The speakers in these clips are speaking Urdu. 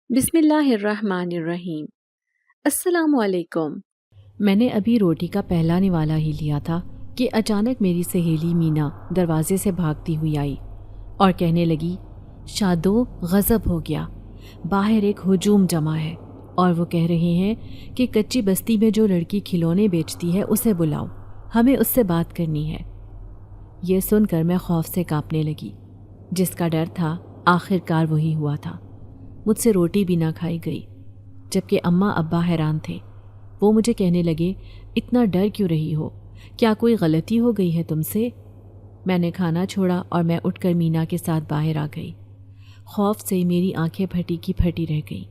بسم اللہ الرحمن الرحیم۔ السلام علیکم۔ میں نے ابھی روٹی کا پہلا نوالا ہی لیا تھا کہ اچانک میری سہیلی مینا دروازے سے بھاگتی ہوئی آئی اور کہنے لگی، شادو غضب ہو گیا، باہر ایک ہجوم جمع ہے اور وہ کہہ رہے ہیں کہ کچی بستی میں جو لڑکی کھلونے بیچتی ہے اسے بلاؤ، ہمیں اس سے بات کرنی ہے۔ یہ سن کر میں خوف سے کانپنے لگی۔ جس کا ڈر تھا آخر کار وہی ہوا تھا، مجھ سے روٹی بھی نہ کھائی گئی، جبکہ اماں ابا حیران تھے۔ وہ مجھے کہنے لگے، اتنا ڈر کیوں رہی ہو؟ کیا کوئی غلطی ہو گئی ہے تم سے؟ میں نے کھانا چھوڑا اور میں اٹھ کر مینا کے ساتھ باہر آ گئی۔ خوف سے میری آنکھیں پھٹی کی پھٹی رہ گئیں۔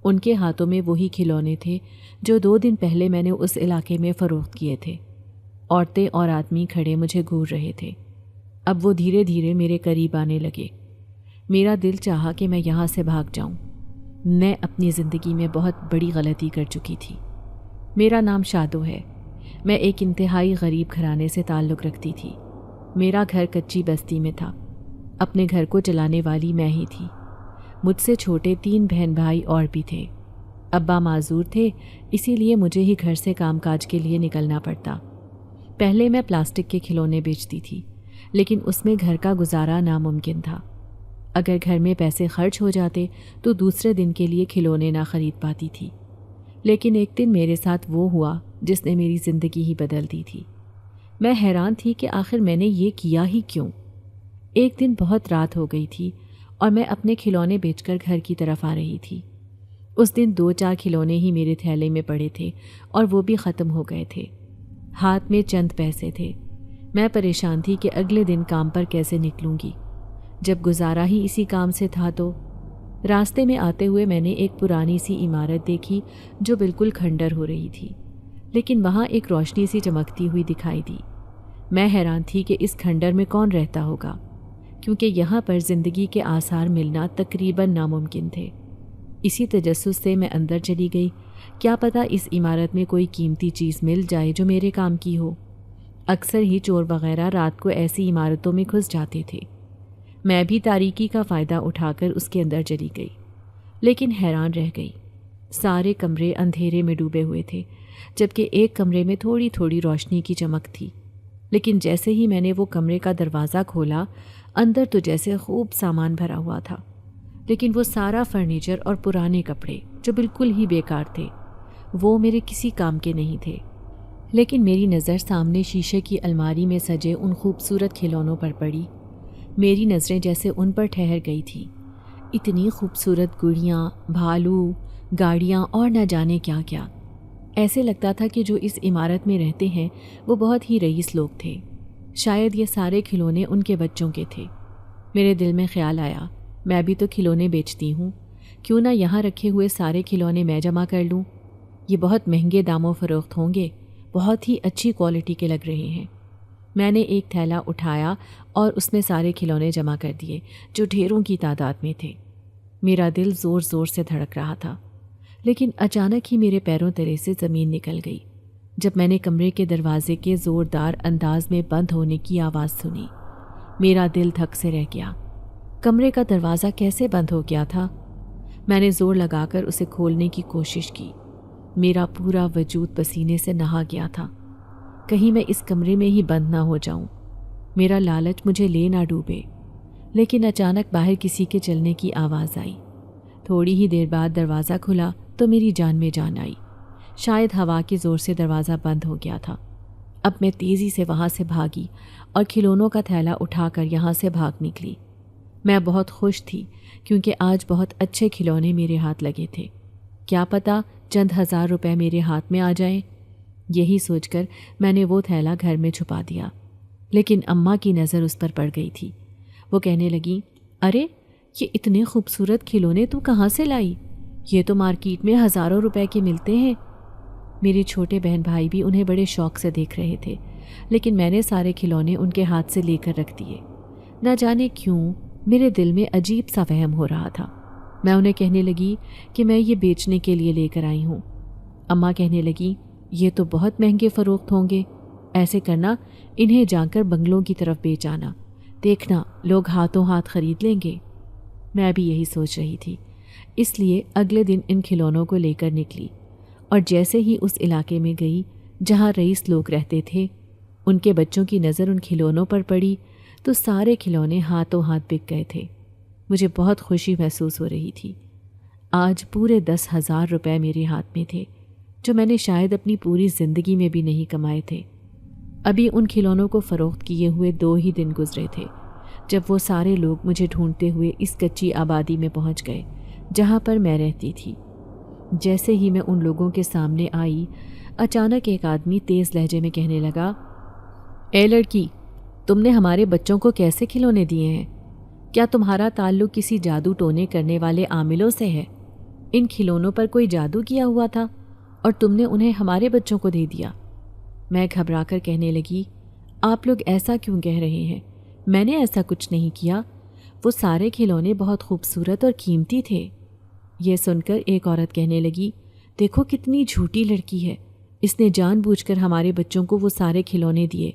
ان کے ہاتھوں میں وہی کھلونے تھے جو 2 دن پہلے میں نے اس علاقے میں فروخت کیے تھے۔ عورتیں اور آدمی کھڑے مجھے گھور رہے تھے۔ اب وہ دھیرے دھیرے میرے قریب آنے لگے۔ میرا دل چاہا کہ میں یہاں سے بھاگ جاؤں۔ میں اپنی زندگی میں بہت بڑی غلطی کر چکی تھی۔ میرا نام شادو ہے۔ میں ایک انتہائی غریب گھرانے سے تعلق رکھتی تھی۔ میرا گھر کچی بستی میں تھا۔ اپنے گھر کو چلانے والی میں ہی تھی۔ مجھ سے چھوٹے 3 بہن بھائی اور بھی تھے۔ ابا معذور تھے، اسی لیے مجھے ہی گھر سے کام کاج کے لیے نکلنا پڑتا۔ پہلے میں پلاسٹک کے کھلونے بیچتی تھی، لیکن اس میں گھر کا گزارا ناممکن تھا۔ اگر گھر میں پیسے خرچ ہو جاتے تو دوسرے دن کے لیے کھلونے نہ خرید پاتی تھی۔ لیکن ایک دن میرے ساتھ وہ ہوا جس نے میری زندگی ہی بدل دی تھی۔ میں حیران تھی کہ آخر میں نے یہ کیا ہی کیوں۔ ایک دن بہت رات ہو گئی تھی اور میں اپنے کھلونے بیچ کر گھر کی طرف آ رہی تھی۔ اس دن 2-4 کھلونے ہی میرے تھیلے میں پڑے تھے اور وہ بھی ختم ہو گئے تھے۔ ہاتھ میں چند پیسے تھے۔ میں پریشان تھی کہ اگلے دن کام پر کیسے نکلوں گی، جب گزارا ہی اسی کام سے تھا۔ تو راستے میں آتے ہوئے میں نے ایک پرانی سی عمارت دیکھی جو بالکل کھنڈر ہو رہی تھی، لیکن وہاں ایک روشنی سی چمکتی ہوئی دکھائی دی۔ میں حیران تھی کہ اس کھنڈر میں کون رہتا ہوگا، کیونکہ یہاں پر زندگی کے آثار ملنا تقریباً ناممکن تھے۔ اسی تجسس سے میں اندر چلی گئی، کیا پتہ اس عمارت میں کوئی قیمتی چیز مل جائے جو میرے کام کی ہو۔ اکثر ہی چور وغیرہ رات کو ایسی عمارتوں میں گھس جاتے تھے۔ میں بھی تاریکی کا فائدہ اٹھا کر اس کے اندر چلی گئی، لیکن حیران رہ گئی۔ سارے کمرے اندھیرے میں ڈوبے ہوئے تھے، جبکہ ایک کمرے میں تھوڑی تھوڑی روشنی کی چمک تھی۔ لیکن جیسے ہی میں نے وہ کمرے کا دروازہ کھولا، اندر تو جیسے خوب سامان بھرا ہوا تھا، لیکن وہ سارا فرنیچر اور پرانے کپڑے جو بالکل ہی بیکار تھے، وہ میرے کسی کام کے نہیں تھے۔ لیکن میری نظر سامنے شیشے کی الماری میں سجے ان خوبصورت کھلونوں پر پڑی۔ میری نظریں جیسے ان پر ٹھہر گئی تھیں۔ اتنی خوبصورت گڑیاں، بھالو، گاڑیاں اور نہ جانے کیا کیا۔ ایسے لگتا تھا کہ جو اس عمارت میں رہتے ہیں وہ بہت ہی رئیس لوگ تھے۔ شاید یہ سارے کھلونے ان کے بچوں کے تھے۔ میرے دل میں خیال آیا، میں بھی تو کھلونے بیچتی ہوں، کیوں نہ یہاں رکھے ہوئے سارے کھلونے میں جمع کر لوں۔ یہ بہت مہنگے داموں فروخت ہوں گے، بہت ہی اچھی کوالٹی کے لگ رہے ہیں۔ میں نے ایک تھیلا اٹھایا اور اس میں سارے کھلونے جمع کر دیے جو ڈھیروں کی تعداد میں تھے۔ میرا دل زور زور سے دھڑک رہا تھا، لیکن اچانک ہی میرے پیروں تلے سے زمین نکل گئی جب میں نے کمرے کے دروازے کے زوردار انداز میں بند ہونے کی آواز سنی۔ میرا دل دھک سے رہ گیا۔ کمرے کا دروازہ کیسے بند ہو گیا تھا؟ میں نے زور لگا کر اسے کھولنے کی کوشش کی۔ میرا پورا وجود پسینے سے نہا گیا تھا۔ کہیں میں اس کمرے میں ہی بند نہ ہو جاؤں، میرا لالچ مجھے لے نہ ڈوبے۔ لیکن اچانک باہر کسی کے چلنے کی آواز آئی۔ تھوڑی ہی دیر بعد دروازہ کھلا تو میری جان میں جان آئی۔ شاید ہوا کے زور سے دروازہ بند ہو گیا تھا۔ اب میں تیزی سے وہاں سے بھاگی اور کھلونوں کا تھیلا اٹھا کر یہاں سے بھاگ نکلی۔ میں بہت خوش تھی کیونکہ آج بہت اچھے کھلونے میرے ہاتھ لگے تھے۔ کیا پتہ چند 1000 روپے میرے ہاتھ میں آ جائیں۔ یہی سوچ کر میں نے وہ تھیلا گھر میں چھپا دیا، لیکن اماں کی نظر اس پر پڑ گئی تھی۔ وہ کہنے لگی، ارے یہ اتنے خوبصورت کھلونے تو کہاں سے لائی؟ یہ تو مارکیٹ میں ہزاروں روپے کے ملتے ہیں۔ میرے چھوٹے بہن بھائی بھی انہیں بڑے شوق سے دیکھ رہے تھے، لیکن میں نے سارے کھلونے ان کے ہاتھ سے لے کر رکھ دیے۔ نہ جانے کیوں میرے دل میں عجیب سا وہم ہو رہا تھا۔ میں انہیں کہنے لگی کہ میں یہ بیچنے کے لیے لے کر آئی ہوں۔ اماں کہنے لگی، یہ تو بہت مہنگے فروخت ہوں گے، ایسے کرنا انہیں جا کر بنگلوں کی طرف بیچ آنا، دیکھنا لوگ ہاتھوں ہاتھ خرید لیں گے۔ میں بھی یہی سوچ رہی تھی اس لیے اگلے دن ان کھلونوں کو لے کر نکلی اور جیسے ہی اس علاقے میں گئی جہاں رئیس لوگ رہتے تھے، ان کے بچوں کی نظر ان کھلونوں پر پڑی تو سارے کھلونے ہاتھوں ہاتھ بک گئے تھے۔ مجھے بہت خوشی محسوس ہو رہی تھی۔ آج پورے 10,000 روپے میرے ہاتھ میں تھے، جو میں نے شاید اپنی پوری زندگی میں بھی نہیں کمائے تھے۔ ابھی ان کھلونوں کو فروخت کیے ہوئے 2 ہی دن گزرے تھے جب وہ سارے لوگ مجھے ڈھونڈتے ہوئے اس کچی آبادی میں پہنچ گئے جہاں پر میں رہتی تھی۔ جیسے ہی میں ان لوگوں کے سامنے آئی، اچانک ایک آدمی تیز لہجے میں کہنے لگا، اے لڑکی، تم نے ہمارے بچوں کو کیسے کھلونے دیے ہیں؟ کیا تمہارا تعلق کسی جادو ٹونے کرنے والے عاملوں سے ہے؟ ان کھلونوں پر کوئی جادو کیا ہوا تھا اور تم نے انہیں ہمارے بچوں کو دے دیا۔ میں گھبرا کر کہنے لگی، آپ لوگ ایسا کیوں کہہ رہے ہیں؟ میں نے ایسا کچھ نہیں کیا، وہ سارے کھلونے بہت خوبصورت اور قیمتی تھے۔ یہ سن کر ایک عورت کہنے لگی، دیکھو کتنی جھوٹی لڑکی ہے، اس نے جان بوجھ کر ہمارے بچوں کو وہ سارے کھلونے دیے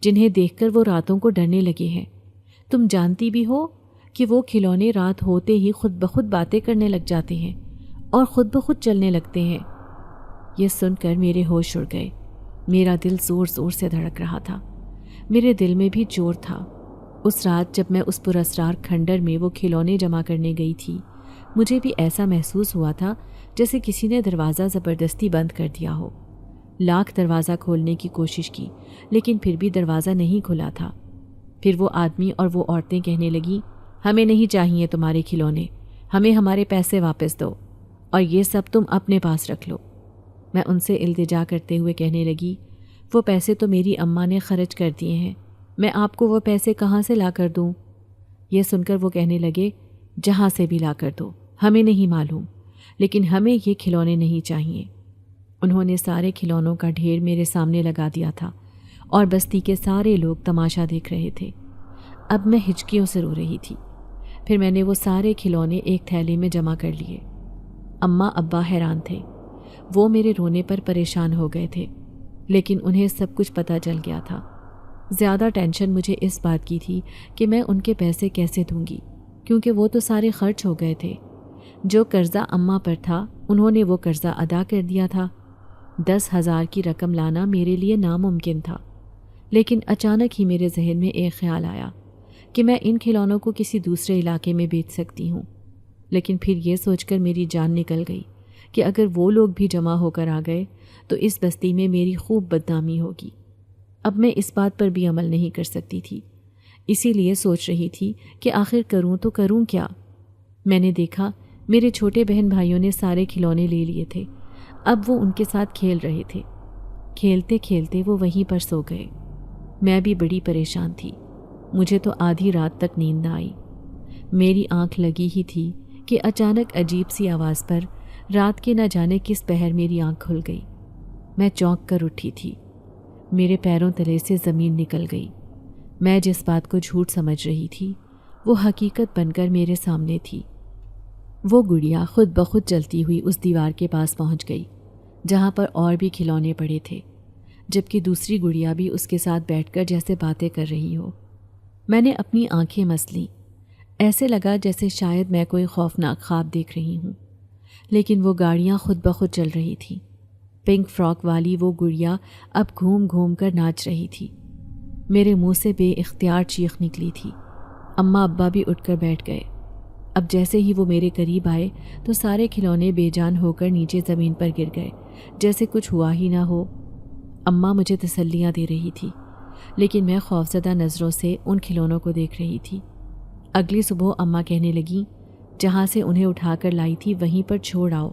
جنہیں دیکھ کر وہ راتوں کو ڈرنے لگے ہیں۔ تم جانتی بھی ہو کہ وہ کھلونے رات ہوتے ہی خود بخود باتیں کرنے لگ جاتے ہیں اور خود بخود چلنے لگتے ہیں۔ یہ سن کر میرے ہوش اڑ گئے۔ میرا دل زور زور سے دھڑک رہا تھا۔ میرے دل میں بھی جور تھا۔ اس رات جب میں اس پراسرار کھنڈر میں وہ کھلونے جمع کرنے گئی تھی، مجھے بھی ایسا محسوس ہوا تھا جیسے کسی نے دروازہ زبردستی بند کر دیا ہو۔ لاکھ دروازہ کھولنے کی کوشش کی لیکن پھر بھی دروازہ نہیں کھلا تھا۔ پھر وہ آدمی اور وہ عورتیں کہنے لگیں، ہمیں نہیں چاہیے تمہارے کھلونے، ہمیں ہمارے پیسے واپس دو اور یہ سب تم اپنے پاس رکھ لو۔ میں ان سے التجا کرتے ہوئے کہنے لگی، وہ پیسے تو میری اماں نے خرچ کر دیے ہیں، میں آپ کو وہ پیسے کہاں سے لا کر دوں؟ یہ سن کر وہ کہنے لگے، جہاں سے بھی لا کر دو، ہمیں نہیں معلوم، لیکن ہمیں یہ کھلونے نہیں چاہیے۔ انہوں نے سارے کھلونوں کا ڈھیر میرے سامنے لگا دیا تھا اور بستی کے سارے لوگ تماشا دیکھ رہے تھے۔ اب میں ہچکیوں سے رو رہی تھی۔ پھر میں نے وہ سارے کھلونے ایک تھیلے میں جمع کر لیے۔ اماں ابا حیران تھے، وہ میرے رونے پر پریشان ہو گئے تھے، لیکن انہیں سب کچھ پتہ چل گیا تھا۔ زیادہ ٹینشن مجھے اس بات کی تھی کہ میں ان کے پیسے کیسے دوں گی، کیونکہ وہ تو سارے خرچ ہو گئے تھے۔ جو قرضہ اماں پر تھا انہوں نے وہ قرضہ ادا کر دیا تھا۔ 10,000 کی رقم لانا میرے لیے ناممکن تھا، لیکن اچانک ہی میرے ذہن میں ایک خیال آیا کہ میں ان کھلونوں کو کسی دوسرے علاقے میں بیچ سکتی ہوں۔ لیکن پھر یہ سوچ کر میری جان نکل گئی کہ اگر وہ لوگ بھی جمع ہو کر آ گئے تو اس بستی میں میری خوب بدنامی ہوگی۔ اب میں اس بات پر بھی عمل نہیں کر سکتی تھی، اسی لیے سوچ رہی تھی کہ آخر کروں تو کروں کیا۔ میں نے دیکھا میرے چھوٹے بہن بھائیوں نے سارے کھلونے لے لیے تھے، اب وہ ان کے ساتھ کھیل رہے تھے۔ کھیلتے کھیلتے وہ وہیں پر سو گئے۔ میں بھی بڑی پریشان تھی، مجھے تو آدھی رات تک نیند نہ آئی۔ میری آنکھ لگی ہی تھی کہ اچانک عجیب سی آواز پر رات کے نہ جانے کس پہر میری آنکھ کھل گئی۔ میں چونک کر اٹھی تھی، میرے پیروں تلے سے زمین نکل گئی۔ میں جس بات کو جھوٹ سمجھ رہی تھی وہ حقیقت بن کر میرے سامنے تھی۔ وہ گڑیا خود بخود چلتی ہوئی اس دیوار کے پاس پہنچ گئی جہاں پر اور بھی کھلونے پڑے تھے، جبکہ دوسری گڑیا بھی اس کے ساتھ بیٹھ کر جیسے باتیں کر رہی ہو۔ میں نے اپنی آنکھیں مس لیں، ایسے لگا جیسے شاید میں کوئی خوفناک خواب دیکھ رہی ہوں، لیکن وہ گاڑیاں خود بخود چل رہی تھیں۔ پنک فراک والی وہ گڑیا اب گھوم گھوم کر ناچ رہی تھی۔ میرے منہ سے بے اختیار چیخ نکلی تھی۔ اماں ابا بھی اٹھ کر بیٹھ گئے۔ اب جیسے ہی وہ میرے قریب آئے تو سارے کھلونے بے جان ہو کر نیچے زمین پر گر گئے جیسے کچھ ہوا ہی نہ ہو۔ اماں مجھے تسلیاں دے رہی تھی، لیکن میں خوفزدہ نظروں سے ان کھلونوں کو دیکھ رہی تھی۔ اگلی صبح اماں کہنے لگیں، جہاں سے انہیں اٹھا کر لائی تھی وہیں پر چھوڑ آؤ۔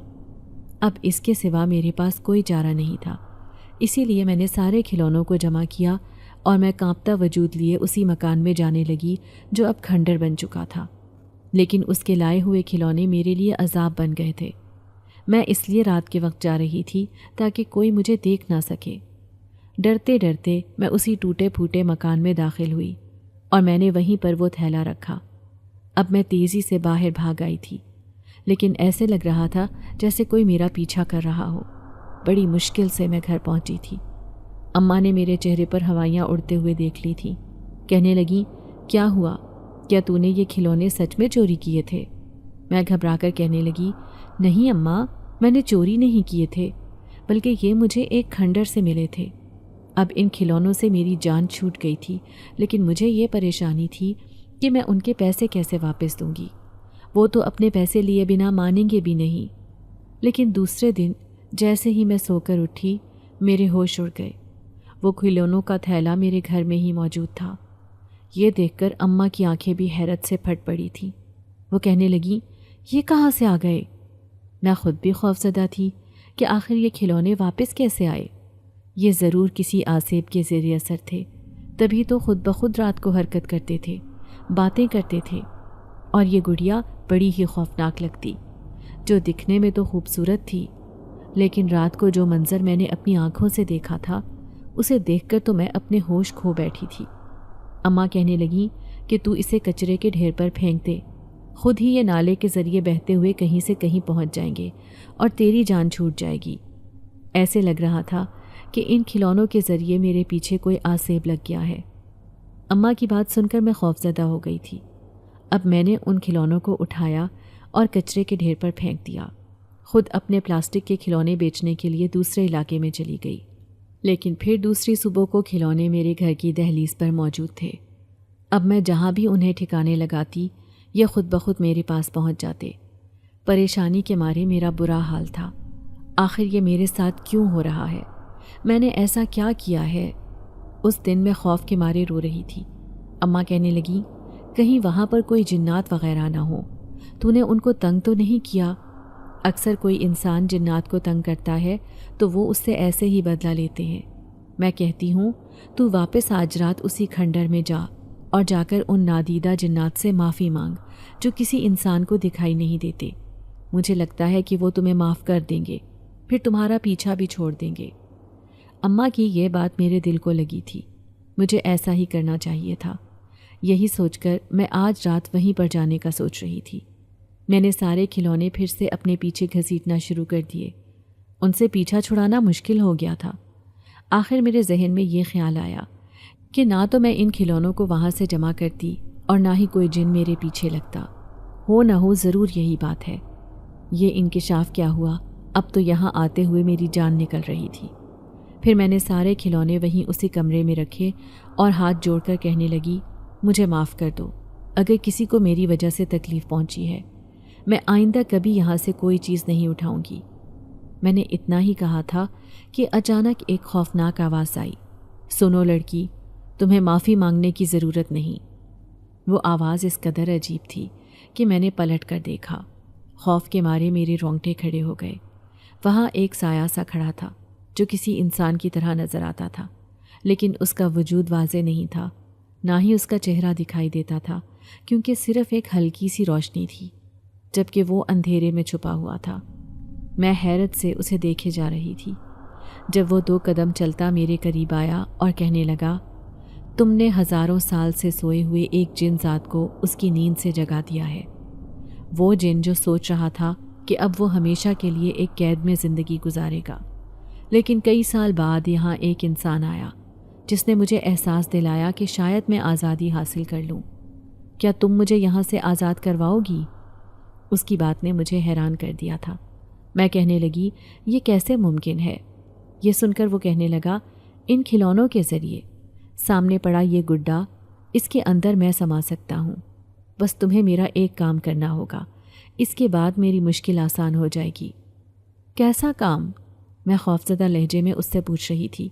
اب اس کے سوا میرے پاس کوئی چارہ نہیں تھا، اسی لیے میں نے سارے کھلونوں کو جمع کیا اور میں کانپتا وجود لیے اسی مکان میں جانے لگی جو اب کھنڈر بن چکا تھا۔ لیکن اس کے لائے ہوئے کھلونے میرے لیے عذاب بن گئے تھے۔ میں اس لیے رات کے وقت جا رہی تھی تاکہ کوئی مجھے دیکھ نہ سکے۔ ڈرتے ڈرتے میں اسی ٹوٹے پھوٹے مکان میں داخل ہوئی اور میں نے وہیں پر وہ تھیلا رکھا۔ اب میں تیزی سے باہر بھاگ آئی تھی، لیکن ایسے لگ رہا تھا جیسے کوئی میرا پیچھا کر رہا ہو۔ بڑی مشکل سے میں گھر پہنچی تھی۔ اماں نے میرے چہرے پر ہوائیاں اڑتے ہوئے دیکھ لی تھیں، کہنے لگیں، کیا ہوا؟ کیا تو نے یہ کھلونے سچ میں چوری کیے تھے؟ میں گھبرا کر کہنے لگی، نہیں اماں، میں نے چوری نہیں کیے تھے، بلکہ یہ مجھے ایک کھنڈر سے ملے تھے۔ اب ان کھلونوں سے میری جان چھوٹ گئی تھی، لیکن مجھے یہ پریشانی تھی کہ میں ان کے پیسے کیسے واپس دوں گی۔ وہ تو اپنے پیسے لیے بنا مانیں گے بھی نہیں۔ لیکن دوسرے دن جیسے ہی میں سو کر اٹھی، میرے ہوش اڑ گئے۔ وہ کھلونوں کا تھیلا میرے گھر میں ہی موجود تھا۔ یہ دیکھ کر اماں کی آنکھیں بھی حیرت سے پھٹ پڑی تھیں۔ وہ کہنے لگی، یہ کہاں سے آ گئے؟ میں خود بھی خوفزدہ تھی کہ آخر یہ کھلونے واپس کیسے آئے۔ یہ ضرور کسی آسیب کے زیر اثر تھے، تبھی تو خود بخود رات کو حرکت کرتے تھے، باتیں کرتے تھے۔ اور یہ گڑیا بڑی ہی خوفناک لگتی، جو دکھنے میں تو خوبصورت تھی، لیکن رات کو جو منظر میں نے اپنی آنکھوں سے دیکھا تھا، اسے دیکھ کر تو میں اپنے ہوش کھو بیٹھی تھی۔ اماں کہنے لگی کہ تو اسے کچرے کے ڈھیر پر پھینک دے، خود ہی یہ نالے کے ذریعے بہتے ہوئے کہیں سے کہیں پہنچ جائیں گے اور تیری جان چھوٹ جائے گی۔ ایسے لگ رہا تھا کہ ان کھلونوں کے ذریعے میرے پیچھے کوئی آسیب لگ گیا ہے۔ اماں کی بات سن کر میں خوفزدہ ہو گئی تھی۔ اب میں نے ان کھلونوں کو اٹھایا اور کچرے کے ڈھیر پر پھینک دیا۔ خود اپنے پلاسٹک کے کھلونے بیچنے کے لیے دوسرے علاقے میں چلی گئی، لیکن پھر دوسری صبح کو کھلونے میرے گھر کی دہلیز پر موجود تھے۔ اب میں جہاں بھی انہیں ٹھکانے لگاتی، یہ خود بخود میرے پاس پہنچ جاتے۔ پریشانی کے مارے میرا برا حال تھا۔ آخر یہ میرے ساتھ کیوں ہو رہا ہے؟ میں نے ایسا کیا کیا ہے؟ اس دن میں خوف کے مارے رو رہی تھی۔ اماں کہنے لگی، کہیں وہاں پر کوئی جنات وغیرہ نہ ہو، تو نے ان کو تنگ تو نہیں کیا؟ اکثر کوئی انسان جنات کو تنگ کرتا ہے تو وہ اس سے ایسے ہی بدلہ لیتے ہیں۔ میں کہتی ہوں تو واپس آج رات اسی کھنڈر میں جا اور جا کر ان نادیدہ جنات سے معافی مانگ جو کسی انسان کو دکھائی نہیں دیتے۔ مجھے لگتا ہے کہ وہ تمہیں معاف کر دیں گے، پھر تمہارا پیچھا بھی چھوڑ دیں گے۔ اماں کی یہ بات میرے دل کو لگی تھی۔ مجھے ایسا ہی کرنا چاہیے تھا۔ یہی سوچ کر میں آج رات وہیں پر جانے کا سوچ رہی تھی۔ میں نے سارے کھلونے پھر سے اپنے پیچھے گھسیٹنا شروع کر دیے۔ ان سے پیچھا چھڑانا مشکل ہو گیا تھا۔ آخر میرے ذہن میں یہ خیال آیا کہ نہ تو میں ان کھلونوں کو وہاں سے جمع کرتی اور نہ ہی کوئی جن میرے پیچھے لگتا۔ ہو نہ ہو ضرور یہی بات ہے۔ یہ انکشاف کیا ہوا، اب تو یہاں آتے ہوئے میری جان نکل رہی تھی۔ پھر میں نے سارے کھلونے وہیں اسی کمرے میں رکھے اور ہاتھ جوڑ کر کہنے لگی، مجھے معاف کر دو اگر کسی کو میری وجہ سے تکلیف پہنچی ہے۔ میں آئندہ کبھی یہاں سے کوئی چیز نہیں اٹھاؤں گی۔ میں نے اتنا ہی کہا تھا کہ اچانک ایک خوفناک آواز آئی، سنو لڑکی، تمہیں معافی مانگنے کی ضرورت نہیں۔ وہ آواز اس قدر عجیب تھی کہ میں نے پلٹ کر دیکھا۔ خوف کے مارے میرے رونگٹے کھڑے ہو گئے۔ وہاں ایک سایہ سا کھڑا تھا جو کسی انسان کی طرح نظر آتا تھا، لیکن اس کا وجود واضح نہیں تھا، نہ ہی اس کا چہرہ دکھائی دیتا تھا، کیونکہ صرف ایک ہلکی سی روشنی تھی، جبکہ وہ اندھیرے میں چھپا ہوا تھا۔ میں حیرت سے اسے دیکھے جا رہی تھی۔ جب وہ 2 قدم چلتا میرے قریب آیا اور کہنے لگا، تم نے ہزاروں سال سے سوئے ہوئے ایک جن ذات کو اس کی نیند سے جگا دیا ہے۔ وہ جن جو سوچ رہا تھا کہ اب وہ ہمیشہ کے لیے ایک قید میں زندگی گزارے گا، لیکن کئی سال بعد یہاں ایک انسان آیا جس نے مجھے احساس دلایا کہ شاید میں آزادی حاصل کر لوں۔ کیا تم مجھے یہاں سے آزاد کرواؤ گی؟ اس کی بات نے مجھے حیران کر دیا تھا۔ میں کہنے لگی، یہ کیسے ممکن ہے؟ یہ سن کر وہ کہنے لگا، ان کھلونوں کے ذریعے۔ سامنے پڑا یہ گڈا، اس کے اندر میں سما سکتا ہوں۔ بس تمہیں میرا ایک کام کرنا ہوگا، اس کے بعد میری مشکل آسان ہو جائے گی۔ کیسا کام؟ میں خوفزدہ لہجے میں اس سے پوچھ رہی تھی،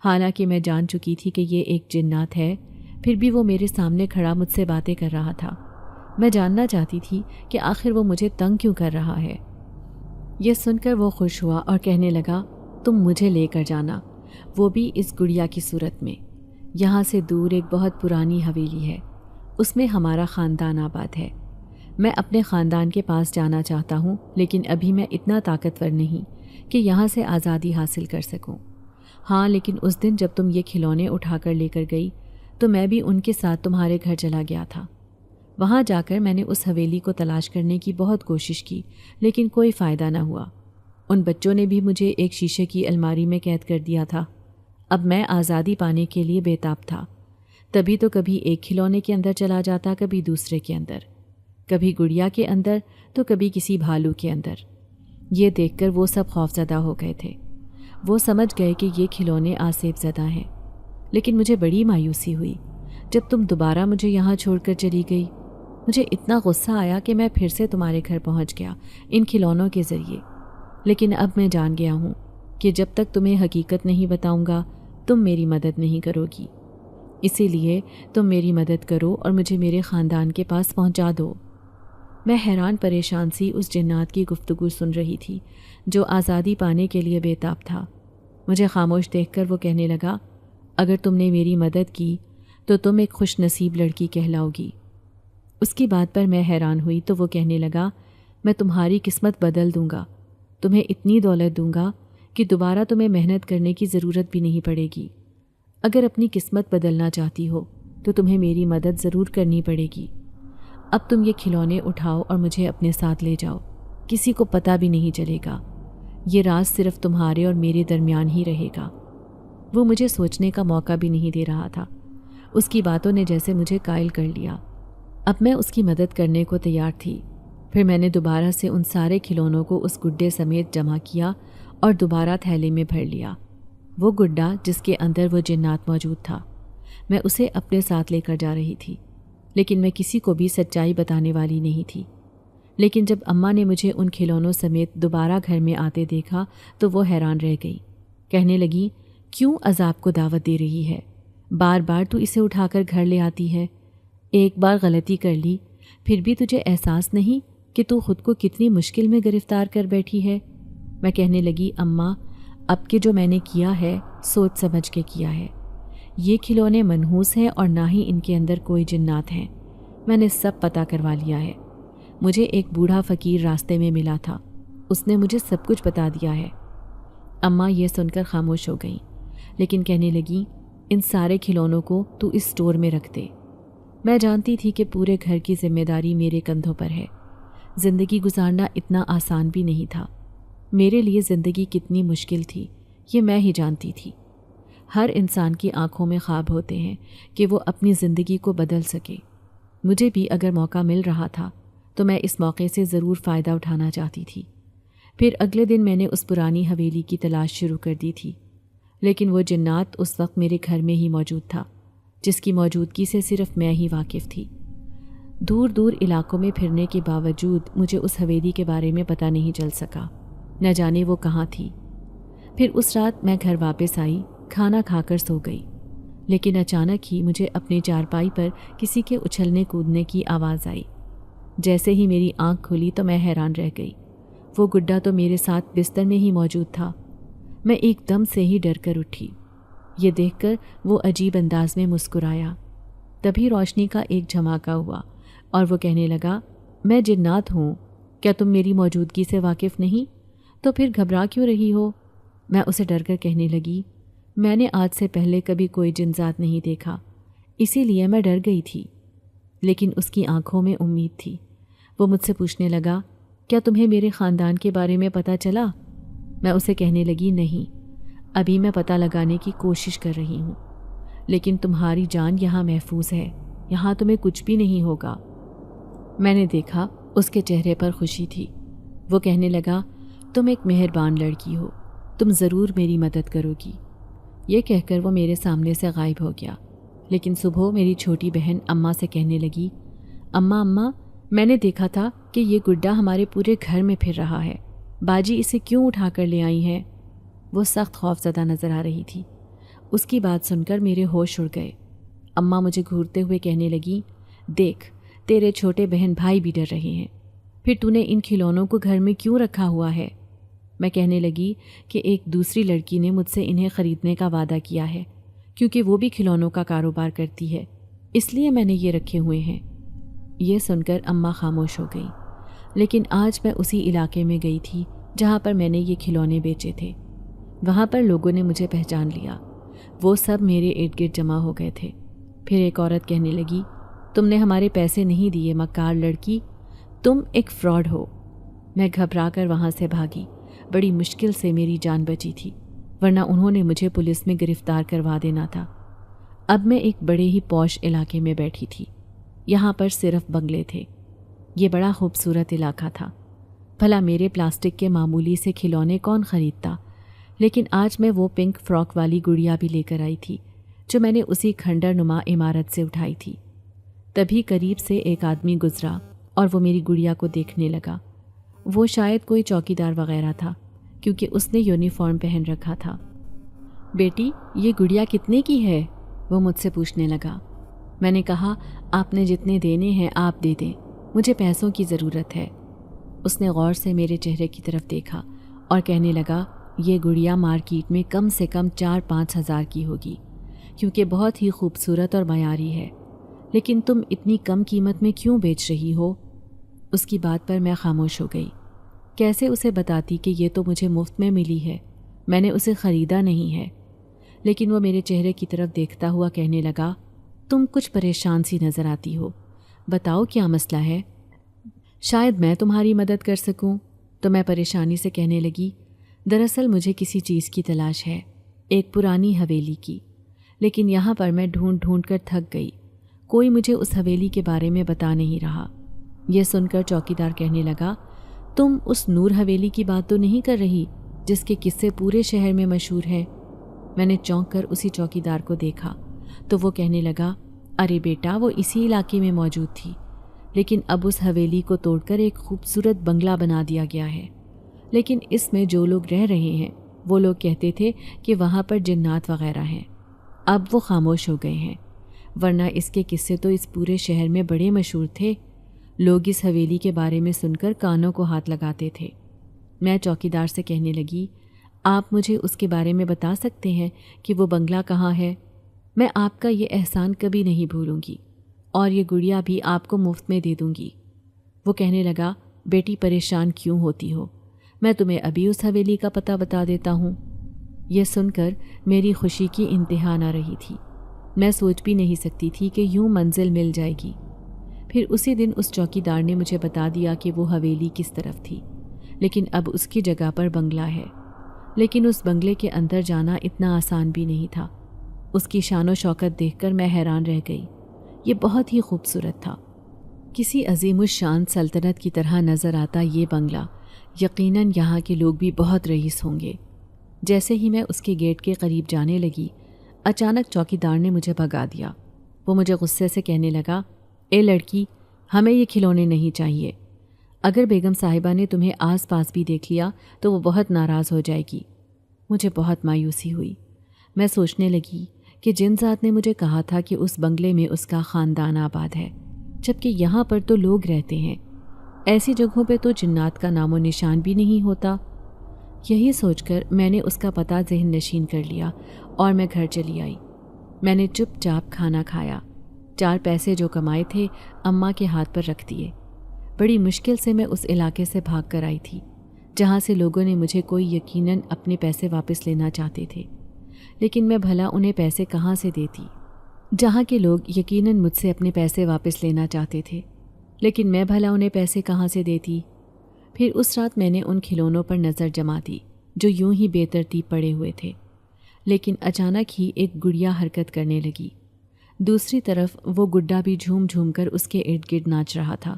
حالانکہ میں جان چکی تھی کہ یہ ایک جنات ہے، پھر بھی وہ میرے سامنے کھڑا مجھ سے باتیں کر رہا تھا۔ میں جاننا چاہتی تھی کہ آخر وہ مجھے تنگ کیوں کر رہا ہے۔ یہ سن کر وہ خوش ہوا اور کہنے لگا، تم مجھے لے کر جانا، وہ بھی اس گڑیا کی صورت میں۔ یہاں سے دور ایک بہت پرانی حویلی ہے، اس میں ہمارا خاندان آباد ہے۔ میں اپنے خاندان کے پاس جانا چاہتا ہوں، لیکن ابھی میں اتنا طاقتور نہیں کہ یہاں سے آزادی حاصل کر سکوں۔ ہاں، لیکن اس دن جب تم یہ کھلونے اٹھا کر لے کر گئی تو میں بھی ان کے ساتھ تمہارے گھر چلا گیا تھا۔ وہاں جا کر میں نے اس حویلی کو تلاش کرنے کی بہت کوشش کی، لیکن کوئی فائدہ نہ ہوا۔ ان بچوں نے بھی مجھے ایک شیشے کی الماری میں قید کر دیا تھا۔ اب میں آزادی پانے کے لیے بے تاب تھا۔ تبھی تو کبھی ایک کھلونے کے اندر چلا جاتا، کبھی دوسرے کے اندر۔ کبھی گڑیا کے اندر تو کبھی کسی بھالو کے اندر۔ یہ دیکھ کر وہ سب خوفزدہ ہو گئے تھے۔ وہ سمجھ گئے کہ یہ کھلونے آسیب زدہ ہیں، لیکن مجھے بڑی مایوسی ہوئی جب تم دوبارہ مجھے یہاں چھوڑ کر چلی گئی۔ مجھے اتنا غصہ آیا کہ میں پھر سے تمہارے گھر پہنچ گیا ان کھلونوں کے ذریعے، لیکن اب میں جان گیا ہوں کہ جب تک تمہیں حقیقت نہیں بتاؤں گا تم میری مدد نہیں کرو گی، اسی لیے تم میری مدد کرو اور مجھے میرے خاندان کے پاس پہنچا دو۔ میں حیران پریشان سی اس جنات کی گفتگو سن رہی تھی جو آزادی پانے کے لیے بے تاب تھا۔ مجھے خاموش دیکھ کر وہ کہنے لگا، اگر تم نے میری مدد کی تو تم ایک خوش نصیب لڑکی کہلاؤ گی۔ اس کی بات پر میں حیران ہوئی تو وہ کہنے لگا، میں تمہاری قسمت بدل دوں گا، تمہیں اتنی دولت دوں گا کہ دوبارہ تمہیں محنت کرنے کی ضرورت بھی نہیں پڑے گی۔ اگر اپنی قسمت بدلنا چاہتی ہو تو تمہیں میری مدد ضرور کرنی پڑے گی۔ اب تم یہ کھلونے اٹھاؤ اور مجھے اپنے ساتھ لے جاؤ، کسی کو پتہ بھی نہیں چلے گا، یہ راز صرف تمہارے اور میرے درمیان ہی رہے گا۔ وہ مجھے سوچنے کا موقع بھی نہیں دے رہا تھا، اس کی باتوں نے جیسے مجھے قائل کر لیا۔ اب میں اس کی مدد کرنے کو تیار تھی۔ پھر میں نے دوبارہ سے ان سارے کھلونوں کو اس گڈے سمیت جمع کیا اور دوبارہ تھیلے میں بھر لیا۔ وہ گڈا جس کے اندر وہ جنات موجود تھا، میں اسے اپنے ساتھ لے کر جا رہی تھی، لیکن میں کسی کو بھی سچائی بتانے والی نہیں تھی۔ لیکن جب اماں نے مجھے ان کھلونوں سمیت دوبارہ گھر میں آتے دیکھا تو وہ حیران رہ گئی، کہنے لگی، کیوں عذاب کو دعوت دے رہی ہے؟ بار بار تو اسے اٹھا کر گھر لے آتی ہے، ایک بار غلطی کر لی پھر بھی تجھے احساس نہیں کہ تو خود کو کتنی مشکل میں گرفتار کر بیٹھی ہے؟ میں کہنے لگی، اماں اب کہ جو میں نے کیا ہے سوچ سمجھ کے کیا ہے، یہ کھلونے منحوس ہیں اور نہ ہی ان کے اندر کوئی جنات ہیں، میں نے سب پتہ کروا لیا ہے۔ مجھے ایک بوڑھا فقیر راستے میں ملا تھا، اس نے مجھے سب کچھ بتا دیا ہے۔ اماں یہ سن کر خاموش ہو گئیں، لیکن کہنے لگی، ان سارے کھلونوں کو تو اس اسٹور میں رکھ دے۔ میں جانتی تھی کہ پورے گھر کی ذمہ داری میرے کندھوں پر ہے۔ زندگی گزارنا اتنا آسان بھی نہیں تھا، میرے لیے زندگی کتنی مشکل تھی یہ میں ہی جانتی تھی۔ ہر انسان کی آنکھوں میں خواب ہوتے ہیں کہ وہ اپنی زندگی کو بدل سکے۔ مجھے بھی اگر موقع مل رہا تھا تو میں اس موقع سے ضرور فائدہ اٹھانا چاہتی تھی۔ پھر اگلے دن میں نے اس پرانی حویلی کی تلاش شروع کر دی تھی، لیکن وہ جنات اس وقت میرے گھر میں ہی موجود تھا، جس کی موجودگی سے صرف میں ہی واقف تھی۔ دور دور علاقوں میں پھرنے کے باوجود مجھے اس حویلی کے بارے میں پتہ نہیں چل سکا، نہ جانے وہ کہاں تھی۔ پھر اس رات میں گھر واپس آئی، کھانا کھا کر سو گئی، لیکن اچانک ہی مجھے اپنی چارپائی پر کسی کے اچھلنے کودنے کی آواز آئی۔ جیسے ہی میری آنکھ کھلی تو میں حیران رہ گئی، وہ گڈا تو میرے ساتھ بستر میں ہی موجود تھا۔ میں ایک دم سے ہی ڈر کر اٹھی، یہ دیکھ کر وہ عجیب انداز میں مسکرایا۔ تبھی روشنی کا ایک جھماکا ہوا اور وہ کہنے لگا، میں جنات ہوں، کیا تم میری موجودگی سے واقف نہیں؟ تو پھر گھبرا کیوں رہی ہو؟ میں اسے ڈر کر کہنے لگی، میں نے آج سے پہلے کبھی کوئی جنات نہیں دیکھا، اسی لیے میں ڈر گئی تھی۔ لیکن اس کی آنکھوں میں امید تھی۔ وہ مجھ سے پوچھنے لگا، کیا تمہیں میرے خاندان کے بارے میں پتہ چلا؟ میں اسے کہنے لگی، نہیں، ابھی میں پتہ لگانے کی کوشش کر رہی ہوں، لیکن تمہاری جان یہاں محفوظ ہے، یہاں تمہیں کچھ بھی نہیں ہوگا۔ میں نے دیکھا اس کے چہرے پر خوشی تھی۔ وہ کہنے لگا، تم ایک مہربان لڑکی ہو، تم ضرور میری مدد کرو گی۔ یہ کہہ کر وہ میرے سامنے سے غائب ہو گیا۔ لیکن صبح میری چھوٹی بہن اماں سے کہنے لگی، اماں میں نے دیکھا تھا کہ یہ گڈا ہمارے پورے گھر میں پھر رہا ہے، باجی اسے کیوں اٹھا کر لے آئی ہیں؟ وہ سخت خوف زدہ نظر آ رہی تھی۔ اس کی بات سن کر میرے ہوش اڑ گئے۔ اماں مجھے گھورتے ہوئے کہنے لگی، دیکھ تیرے چھوٹے بہن بھائی بھی ڈر رہے ہیں، پھر تو نے ان کھلونوں کو گھر میں کیوں رکھا ہوا ہے؟ میں کہنے لگی کہ ایک دوسری لڑکی نے مجھ سے انہیں خریدنے کا وعدہ کیا ہے، کیونکہ وہ بھی کھلونوں کا کاروبار کرتی ہے، اس لیے میں نے یہ رکھے ہوئے ہیں۔ یہ سن کر اماں خاموش ہو گئیں۔ لیکن آج میں اسی علاقے میں گئی تھی جہاں پر میں نے یہ کھلونے بیچے تھے۔ وہاں پر لوگوں نے مجھے پہچان لیا، وہ سب میرے ارد گرد جمع ہو گئے تھے۔ پھر ایک عورت کہنے لگی، تم نے ہمارے پیسے نہیں دیے مکار لڑکی، تم ایک فراڈ ہو۔ میں گھبرا کر وہاں سے بھاگی، بڑی مشکل سے میری جان بچی تھی، ورنہ انہوں نے مجھے پولیس میں گرفتار کروا دینا تھا۔ اب میں ایک بڑے ہی پوش علاقے میں بیٹھی تھی، یہاں پر صرف بنگلے تھے۔ یہ بڑا خوبصورت علاقہ تھا. بھلا میرے پلاسٹک کے معمولی سے کھلونے کون خریدتا؟ لیکن آج میں وہ پنک فراک والی گڑیا بھی لے کر آئی تھی جو میں نے اسی کھنڈر نما عمارت سے اٹھائی تھی. تبھی قریب سے ایک آدمی گزرا اور وہ میری گڑیا کو دیکھنے لگا. وہ شاید کوئی چوکیدار وغیرہ تھا کیونکہ اس نے یونیفارم پہن رکھا تھا. بیٹی یہ گڑیا کتنے کی ہے؟ وہ مجھ سے پوچھنے لگا. میں نے کہا آپ نے جتنے دینے ہیں آپ دے دیں، مجھے پیسوں کی ضرورت ہے. اس نے غور سے میرے چہرے کی طرف دیکھا اور کہنے لگا یہ گڑیا مارکیٹ میں کم سے کم 4-5 ہزار کی ہوگی کیونکہ بہت ہی خوبصورت اور معیاری ہے، لیکن تم اتنی کم قیمت میں کیوں بیچ رہی ہو؟ اس کی بات پر میں خاموش ہو گئی. کیسے اسے بتاتی کہ یہ تو مجھے مفت میں ملی ہے، میں نے اسے خریدا نہیں ہے. لیکن وہ میرے چہرے کی طرف دیکھتا ہوا کہنے لگا تم کچھ پریشان سی نظر آتی ہو، بتاؤ کیا مسئلہ ہے؟ شاید میں تمہاری مدد کر سکوں. تو میں پریشانی سے کہنے لگی دراصل مجھے کسی چیز کی تلاش ہے، ایک پرانی حویلی کی، لیکن یہاں پر میں ڈھونڈ ڈھونڈ کر تھک گئی، کوئی مجھے اس حویلی کے بارے میں بتا نہیں رہا. یہ سن کر چوکیدار کہنے لگا تم اس نور حویلی کی بات تو نہیں کر رہی جس کے قصے پورے شہر میں مشہور ہے؟ میں نے چونک کر اسی چوکیدار کو دیکھا تو وہ کہنے لگا ارے بیٹا وہ اسی علاقے میں موجود تھی، لیکن اب اس حویلی کو توڑ کر ایک خوبصورت بنگلہ بنا دیا گیا ہے. لیکن اس میں جو لوگ رہ رہے ہیں وہ لوگ کہتے تھے کہ وہاں پر جنات وغیرہ ہیں. اب وہ خاموش ہو گئے ہیں، ورنہ اس کے قصے تو اس پورے شہر میں بڑے مشہور تھے. لوگ اس حویلی کے بارے میں سن کر کانوں کو ہاتھ لگاتے تھے. میں چوکیدار سے کہنے لگی آپ مجھے اس کے بارے میں بتا سکتے ہیں کہ وہ بنگلہ کہاں ہے؟ میں آپ کا یہ احسان کبھی نہیں بھولوں گی اور یہ گڑیا بھی آپ کو مفت میں دے دوں گی. وہ کہنے لگا بیٹی پریشان کیوں ہوتی ہو، میں تمہیں ابھی اس حویلی کا پتہ بتا دیتا ہوں. یہ سن کر میری خوشی کی انتہا نہ رہی تھی. میں سوچ بھی نہیں سکتی تھی کہ یوں منزل مل جائے گی. پھر اسی دن اس چوکیدار نے مجھے بتا دیا کہ وہ حویلی کس طرف تھی، لیکن اب اس کی جگہ پر بنگلہ ہے. لیکن اس بنگلے کے اندر جانا اتنا آسان بھی نہیں تھا. اس کی شان و شوکت دیکھ کر میں حیران رہ گئی. یہ بہت ہی خوبصورت تھا، کسی عظیم الشان سلطنت کی طرح نظر آتا یہ بنگلہ. یقیناً یہاں کے لوگ بھی بہت رئیس ہوں گے. جیسے ہی میں اس کے گیٹ کے قریب جانے لگی اچانک چوکیدار نے مجھے بھگا دیا. وہ مجھے غصے سے کہنے لگا اے لڑکی ہمیں یہ کھلونے نہیں چاہیے، اگر بیگم صاحبہ نے تمہیں آس پاس بھی دیکھ لیا تو وہ بہت ناراض ہو جائے گی. مجھے بہت مایوسی ہوئی. میں سوچنے لگی کہ جن ذات نے مجھے کہا تھا کہ اس بنگلے میں اس کا خاندان آباد ہے، جبکہ یہاں پر تو لوگ رہتے ہیں، ایسی جگہوں پہ تو جنات کا نام و نشان بھی نہیں ہوتا. یہی سوچ کر میں نے اس کا پتہ ذہن نشین کر لیا اور میں گھر چلی آئی. میں نے چپ چاپ کھانا کھایا. 4 پیسے جو کمائے تھے اماں کے ہاتھ پر رکھ دیے. بڑی مشکل سے میں اس علاقے سے بھاگ کر آئی تھی جہاں سے لوگوں نے مجھے کوئی یقیناً اپنے پیسے واپس لینا چاہتے تھے، لیکن میں بھلا انہیں پیسے کہاں سے دیتی؟ جہاں کے لوگ یقیناً مجھ سے اپنے پیسے واپس لینا چاہتے تھے، لیکن میں بھلا انہیں پیسے کہاں سے دیتی؟ پھر اس رات میں نے ان کھلونوں پر نظر جما دی جو یوں ہی بے ترتیب پڑے ہوئے تھے، لیکن اچانک ہی ایک گڑیا حرکت کرنے لگی. دوسری طرف وہ گڈا بھی جھوم جھوم کر اس کے ارد گرد ناچ رہا تھا.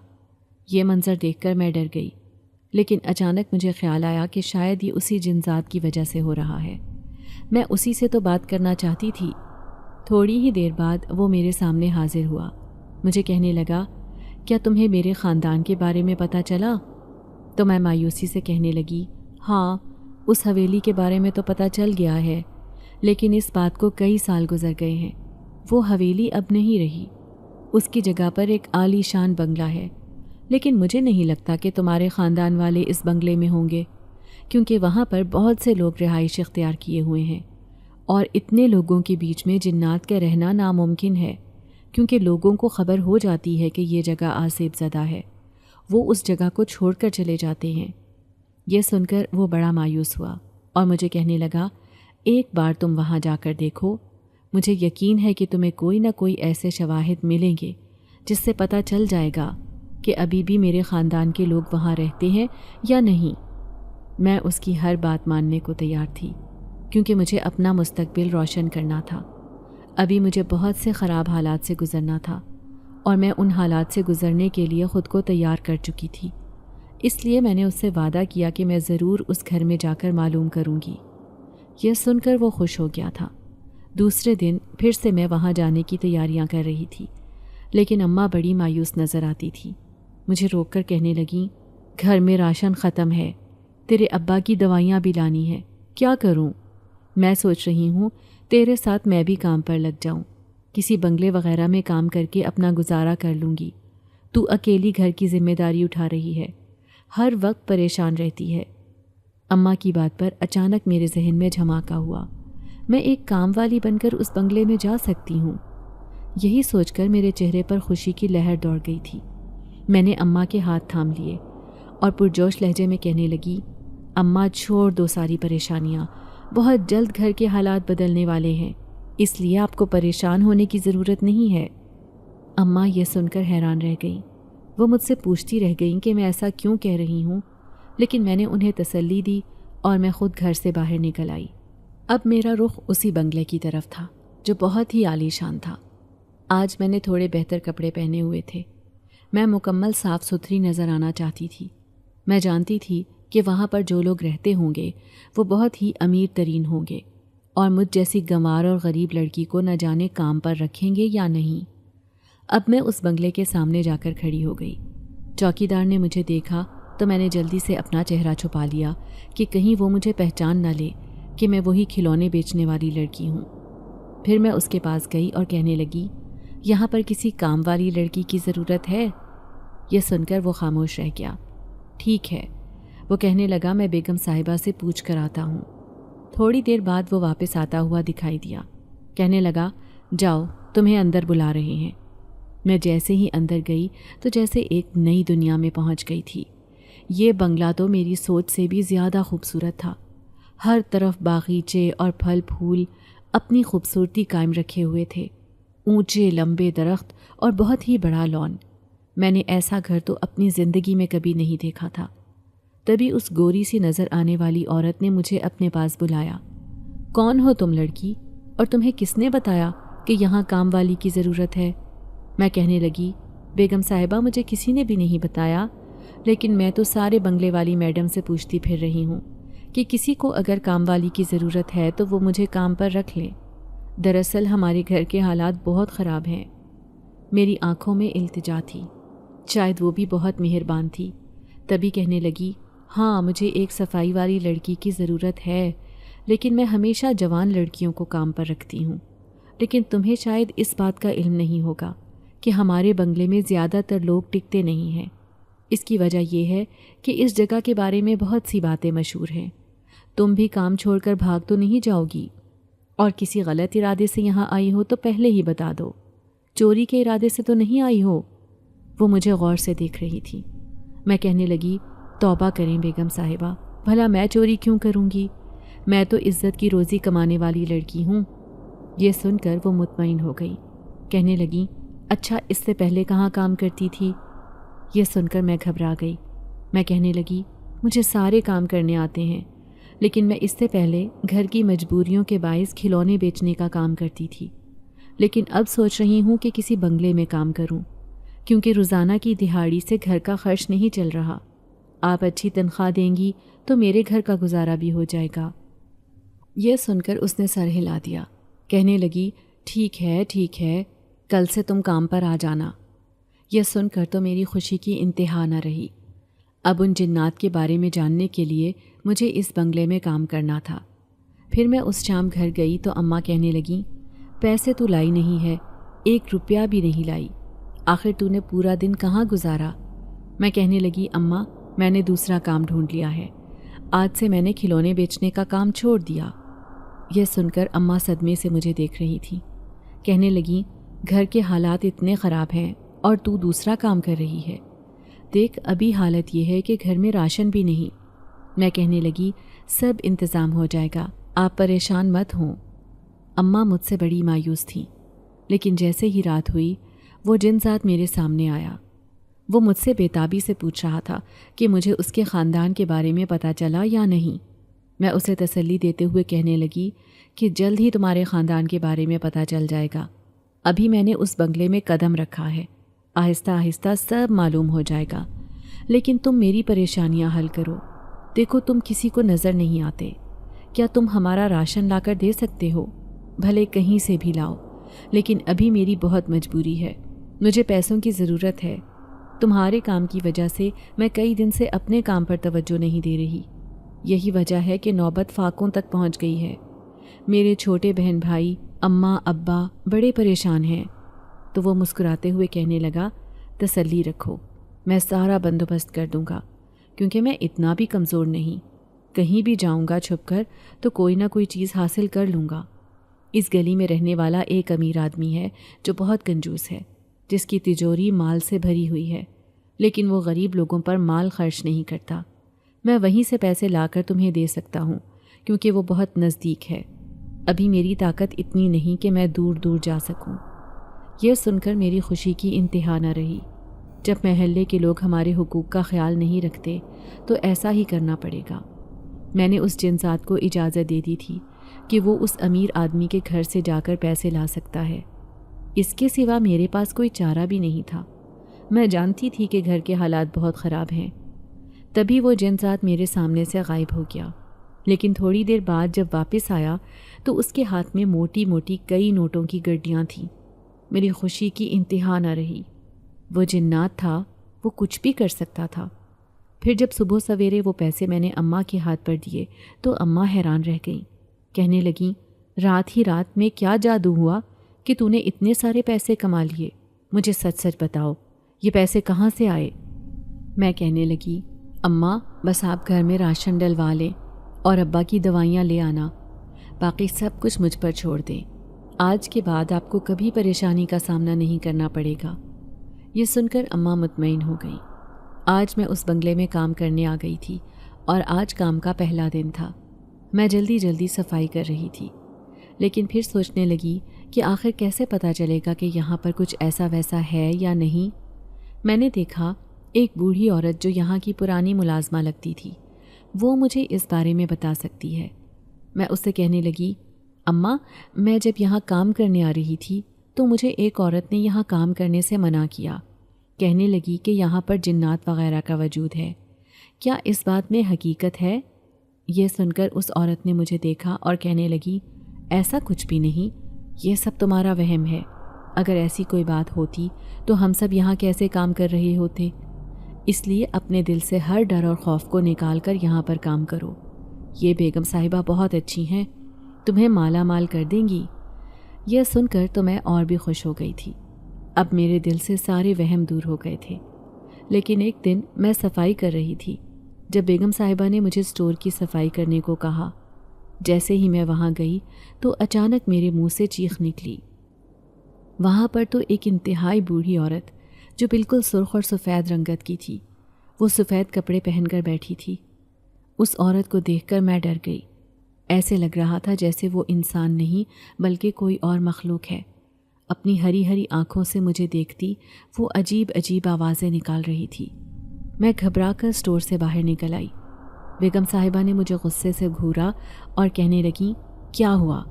یہ منظر دیکھ کر میں ڈر گئی، لیکن اچانک مجھے خیال آیا کہ شاید یہ اسی جن ذات کی وجہ سے ہو رہا ہے. میں اسی سے تو بات کرنا چاہتی تھی. تھوڑی ہی دیر بعد وہ میرے سامنے حاضر ہوا. مجھے کہنے لگا کیا تمہیں میرے خاندان کے بارے میں پتہ چلا؟ تو میں مایوسی سے کہنے لگی ہاں اس حویلی کے بارے میں تو پتہ چل گیا ہے، لیکن اس بات کو کئی سال گزر گئے ہیں. وہ حویلی اب نہیں رہی، اس کی جگہ پر ایک عالی شان بنگلہ ہے. لیکن مجھے نہیں لگتا کہ تمہارے خاندان والے اس بنگلے میں ہوں گے، کیونکہ وہاں پر بہت سے لوگ رہائش اختیار کیے ہوئے ہیں، اور اتنے لوگوں کے بیچ میں جنات کا رہنا ناممکن ہے، کیونکہ لوگوں کو خبر ہو جاتی ہے کہ یہ جگہ آسیب زدہ ہے، وہ اس جگہ کو چھوڑ کر چلے جاتے ہیں. یہ سن کر وہ بڑا مایوس ہوا اور مجھے کہنے لگا ایک بار تم وہاں جا کر دیکھو، مجھے یقین ہے کہ تمہیں کوئی نہ کوئی ایسے شواہد ملیں گے جس سے پتہ چل جائے گا کہ ابھی بھی میرے خاندان کے لوگ وہاں رہتے ہیں یا نہیں. میں اس کی ہر بات ماننے کو تیار تھی کیونکہ مجھے اپنا مستقبل روشن کرنا تھا. ابھی مجھے بہت سے خراب حالات سے گزرنا تھا اور میں ان حالات سے گزرنے کے لیے خود کو تیار کر چکی تھی۔ اس لیے میں نے اس سے وعدہ کیا کہ میں ضرور اس گھر میں جا کر معلوم کروں گی۔ یہ سن کر وہ خوش ہو گیا تھا۔ دوسرے دن پھر سے میں وہاں جانے کی تیاریاں کر رہی تھی، لیکن اماں بڑی مایوس نظر آتی تھی۔ مجھے روک کر کہنے لگیں، گھر میں راشن ختم ہے، تیرے ابا کی دوائیاں بھی لانی ہیں، کیا کروں؟ میں سوچ رہی ہوں تیرے ساتھ میں بھی کام پر لگ جاؤں، کسی بنگلے وغیرہ میں کام کر کے اپنا گزارا کر لوں گی۔ تو اکیلی گھر کی ذمہ داری اٹھا رہی ہے، ہر وقت پریشان رہتی ہے۔ اماں کی بات پر اچانک میرے ذہن میں جھماکا ہوا، میں ایک کام والی بن کر اس بنگلے میں جا سکتی ہوں۔ یہی سوچ کر میرے چہرے پر خوشی کی لہر دوڑ گئی تھی۔ میں نے اماں کے ہاتھ تھام لیے اور پرجوش لہجے میں کہنے لگی، اماں چھوڑ دو ساری پریشانیاں، بہت جلد گھر کے حالات بدلنے والے ہیں، اس لیے آپ کو پریشان ہونے کی ضرورت نہیں ہے۔ اماں یہ سن کر حیران رہ گئیں۔ وہ مجھ سے پوچھتی رہ گئیں کہ میں ایسا کیوں کہہ رہی ہوں، لیکن میں نے انہیں تسلی دی اور میں خود گھر سے باہر نکل آئی۔ اب میرا رخ اسی بنگلے کی طرف تھا جو بہت ہی عالی شان تھا۔ آج میں نے تھوڑے بہتر کپڑے پہنے ہوئے تھے۔ میں مکمل صاف ستھری نظر آنا چاہتی تھی۔ میں جانتی تھی کہ وہاں پر جو لوگ رہتے ہوں گے وہ بہت ہی امیر ترین ہوں گے اور مجھ جیسی گنوار اور غریب لڑکی کو نہ جانے کام پر رکھیں گے یا نہیں۔ اب میں اس بنگلے کے سامنے جا کر کھڑی ہو گئی۔ چوکیدار نے مجھے دیکھا تو میں نے جلدی سے اپنا چہرہ چھپا لیا کہ کہیں وہ مجھے پہچان نہ لے کہ میں وہی کھلونے بیچنے والی لڑکی ہوں۔ پھر میں اس کے پاس گئی اور کہنے لگی، یہاں پر کسی کام والی لڑکی کی ضرورت ہے؟ یہ سن کر وہ خاموش رہ گیا۔ ٹھیک ہے، وہ کہنے لگا، میں بیگم صاحبہ سے پوچھ کر آتا ہوں۔ تھوڑی دیر بعد وہ واپس آتا ہوا دکھائی دیا۔ کہنے لگا، جاؤ، تمہیں اندر بلا رہے ہیں۔ میں جیسے ہی اندر گئی تو جیسے ایک نئی دنیا میں پہنچ گئی تھی۔ یہ بنگلہ تو میری سوچ سے بھی زیادہ خوبصورت تھا۔ ہر طرف باغیچے اور پھل پھول اپنی خوبصورتی قائم رکھے ہوئے تھے، اونچے لمبے درخت اور بہت ہی بڑا لان۔ میں نے ایسا گھر تو اپنی زندگی میں کبھی نہیں دیکھا تھا۔ تبھی اس گوری سی نظر آنے والی عورت نے مجھے اپنے پاس بلایا۔ کون ہو تم لڑکی، اور تمہیں کس نے بتایا کہ یہاں کام والی کی ضرورت ہے؟ میں کہنے لگی، بیگم صاحبہ مجھے کسی نے بھی نہیں بتایا، لیکن میں تو سارے بنگلے والی میڈم سے پوچھتی پھر رہی ہوں کہ کسی کو اگر کام والی کی ضرورت ہے تو وہ مجھے کام پر رکھ لیں۔ دراصل ہمارے گھر کے حالات بہت خراب ہیں۔ میری آنکھوں میں التجا تھی، شاید وہ بھی بہت مہربان تھی۔ تبھی کہنے لگی، ہاں مجھے ایک صفائی والی لڑکی کی ضرورت ہے، لیکن میں ہمیشہ جوان لڑکیوں کو کام پر رکھتی ہوں۔ لیکن تمہیں شاید اس بات کا علم نہیں ہوگا کہ ہمارے بنگلے میں زیادہ تر لوگ ٹکتے نہیں ہیں۔ اس کی وجہ یہ ہے کہ اس جگہ کے بارے میں بہت سی باتیں مشہور ہیں۔ تم بھی کام چھوڑ کر بھاگ تو نہیں جاؤ گی؟ اور کسی غلط ارادے سے یہاں آئی ہو تو پہلے ہی بتا دو، چوری کے ارادے سے تو نہیں آئی ہو؟ وہ مجھے غور سے دیکھ رہی تھی۔ میں کہنے لگی، توبہ کریں بیگم صاحبہ، بھلا میں چوری کیوں کروں گی؟ میں تو عزت کی روزی کمانے والی لڑکی ہوں۔ یہ سن کر وہ مطمئن ہو گئی۔ کہنے لگی، اچھا اس سے پہلے کہاں کام کرتی تھی؟ یہ سن کر میں گھبرا گئی۔ میں کہنے لگی، مجھے سارے کام کرنے آتے ہیں، لیکن میں اس سے پہلے گھر کی مجبوریوں کے باعث کھلونے بیچنے کا کام کرتی تھی، لیکن اب سوچ رہی ہوں کہ کسی بنگلے میں کام کروں، کیونکہ روزانہ کی دہاڑی سے گھر کا خرچ نہیں چل رہا۔ آپ اچھی تنخواہ دیں گی تو میرے گھر کا گزارا بھی ہو جائے گا۔ یہ سن کر اس نے سر ہلا دیا۔ کہنے لگی، ٹھیک ہے، کل سے تم کام پر آ جانا۔ یہ سن کر تو میری خوشی کی انتہا نہ رہی۔ اب ان جنات کے بارے میں جاننے کے لیے مجھے اس بنگلے میں کام کرنا تھا۔ پھر میں اس شام گھر گئی تو اماں کہنے لگیں، پیسے تو لائی نہیں ہے، 1 روپیہ بھی نہیں لائی، آخر تو نے پورا دن کہاں گزارا؟ میں کہنے لگی، اماں میں نے دوسرا کام ڈھونڈ لیا ہے، آج سے میں نے کھلونے بیچنے کا کام چھوڑ دیا۔ یہ سن کر اماں صدمے سے مجھے دیکھ رہی تھی۔ کہنے لگیں، گھر کے حالات اتنے خراب ہیں اور تو دوسرا کام کر رہی ہے، دیکھ ابھی حالت یہ ہے کہ گھر میں راشن بھی نہیں۔ میں کہنے لگی، سب انتظام ہو جائے گا، آپ پریشان مت ہوں۔ اماں مجھ سے بڑی مایوس تھیں، لیکن جیسے ہی رات ہوئی وہ جن ذات میرے سامنے آیا۔ وہ مجھ سے بےتابی سے پوچھ رہا تھا کہ مجھے اس کے خاندان کے بارے میں پتہ چلا یا نہیں۔ میں اسے تسلی دیتے ہوئے کہنے لگی کہ جلد ہی تمہارے خاندان کے بارے میں پتہ چل جائے گا، ابھی میں نے اس بنگلے میں قدم رکھا ہے، آہستہ آہستہ سب معلوم ہو جائے گا، لیکن تم میری پریشانیاں حل کرو۔ دیکھو تم کسی کو نظر نہیں آتے، کیا تم ہمارا راشن لا کر دے سکتے ہو؟ بھلے کہیں سے بھی لاؤ، لیکن ابھی میری بہت مجبوری ہے، مجھے پیسوں کی ضرورت ہے۔ تمہارے کام کی وجہ سے میں کئی دن سے اپنے کام پر توجہ نہیں دے رہی، یہی وجہ ہے کہ نوبت فاقوں تک پہنچ گئی ہے۔ میرے چھوٹے بہن بھائی، اماں ابا بڑے پریشان ہیں۔ تو وہ مسکراتے ہوئے کہنے لگا، تسلی رکھو، میں سارا بندوبست کر دوں گا، کیونکہ میں اتنا بھی کمزور نہیں، کہیں بھی جاؤں گا چھپ کر تو کوئی نہ کوئی چیز حاصل کر لوں گا۔ اس گلی میں رہنے والا ایک امیر آدمی ہے جو بہت کنجوس ہے، جس کی تجوری مال سے بھری ہوئی ہے، لیکن وہ غریب لوگوں پر مال خرچ نہیں کرتا۔ میں وہیں سے پیسے لا کر تمہیں دے سکتا ہوں، کیونکہ وہ بہت نزدیک ہے۔ ابھی میری طاقت اتنی نہیں کہ میں دور دور جا سکوں۔ یہ سن کر میری خوشی کی انتہا نہ رہی۔ جب محلے کے لوگ ہمارے حقوق کا خیال نہیں رکھتے تو ایسا ہی کرنا پڑے گا۔ میں نے اس جنزاد کو اجازت دے دی تھی کہ وہ اس امیر آدمی کے گھر سے جا کر پیسے لا سکتا ہے۔ اس کے سوا میرے پاس کوئی چارہ بھی نہیں تھا۔ میں جانتی تھی کہ گھر کے حالات بہت خراب ہیں۔ تبھی وہ جنزاد میرے سامنے سے غائب ہو گیا، لیکن تھوڑی دیر بعد جب واپس آیا تو اس کے ہاتھ میں موٹی موٹی کئی نوٹوں کی گڈیاں تھیں۔ میری خوشی کی انتہا نہ رہی۔ وہ جنات تھا، وہ کچھ بھی کر سکتا تھا۔ پھر جب صبح سویرے وہ پیسے میں نے اماں کے ہاتھ پر دیے تو اماں حیران رہ گئیں، کہنے لگیں، رات ہی رات میں کیا جادو ہوا کہ تو نے اتنے سارے پیسے کما لیے؟ مجھے سچ سچ بتاؤ، یہ پیسے کہاں سے آئے؟ میں کہنے لگی، اماں بس آپ گھر میں راشن ڈلوا لیں اور ابا کی دوائیاں لے آنا، باقی سب کچھ مجھ پر چھوڑ دیں۔ آج کے بعد آپ کو کبھی پریشانی کا سامنا نہیں کرنا پڑے گا۔ یہ سن کر اماں مطمئن ہو گئیں۔ آج میں اس بنگلے میں کام کرنے آ گئی تھی اور آج کام کا پہلا دن تھا۔ میں جلدی جلدی صفائی کر رہی تھی، لیکن پھر سوچنے لگی کہ آخر کیسے پتہ چلے گا کہ یہاں پر کچھ ایسا ویسا ہے یا نہیں۔ میں نے دیکھا ایک بوڑھی عورت جو یہاں کی پرانی ملازمہ لگتی تھی، وہ مجھے اس بارے میں بتا سکتی ہے۔ میں اس سے کہنے لگی، اماں میں جب یہاں کام کرنے آ رہی تھی تو مجھے ایک عورت نے یہاں کام کرنے سے منع کیا، کہنے لگی کہ یہاں پر جنات وغیرہ کا وجود ہے، کیا اس بات میں حقیقت ہے؟ یہ سن کر اس عورت نے مجھے دیکھا اور کہنے لگی، ایسا کچھ بھی نہیں، یہ سب تمہارا وہم ہے، اگر ایسی کوئی بات ہوتی تو ہم سب یہاں کیسے کام کر رہے ہوتے؟ اس لیے اپنے دل سے ہر ڈر اور خوف کو نکال کر یہاں پر کام کرو۔ یہ بیگم صاحبہ بہت اچھی ہیں، تمہیں مالا مال کر دیں گی۔ یہ سن کر تو میں اور بھی خوش ہو گئی تھی۔ اب میرے دل سے سارے وہم دور ہو گئے تھے۔ لیکن ایک دن میں صفائی کر رہی تھی جب بیگم صاحبہ نے مجھے اسٹور کی صفائی کرنے کو کہا۔ جیسے ہی میں وہاں گئی تو اچانک میرے منہ سے چیخ نکلی۔ وہاں پر تو ایک انتہائی بوڑھی عورت جو بالکل سرخ اور سفید رنگت کی تھی، وہ سفید کپڑے پہن کر بیٹھی تھی۔ اس عورت کو دیکھ کر میں ڈر گئی۔ ایسے لگ رہا تھا جیسے وہ انسان نہیں بلکہ کوئی اور مخلوق ہے۔ اپنی ہری ہری آنکھوں سے مجھے دیکھتی وہ عجیب عجیب آوازیں نکال رہی تھی۔ میں گھبرا کر اسٹور سے باہر نکل آئی۔ بیگم صاحبہ نے مجھے غصے سے گھورا اور کہنے لگیں، کیا ہوا؟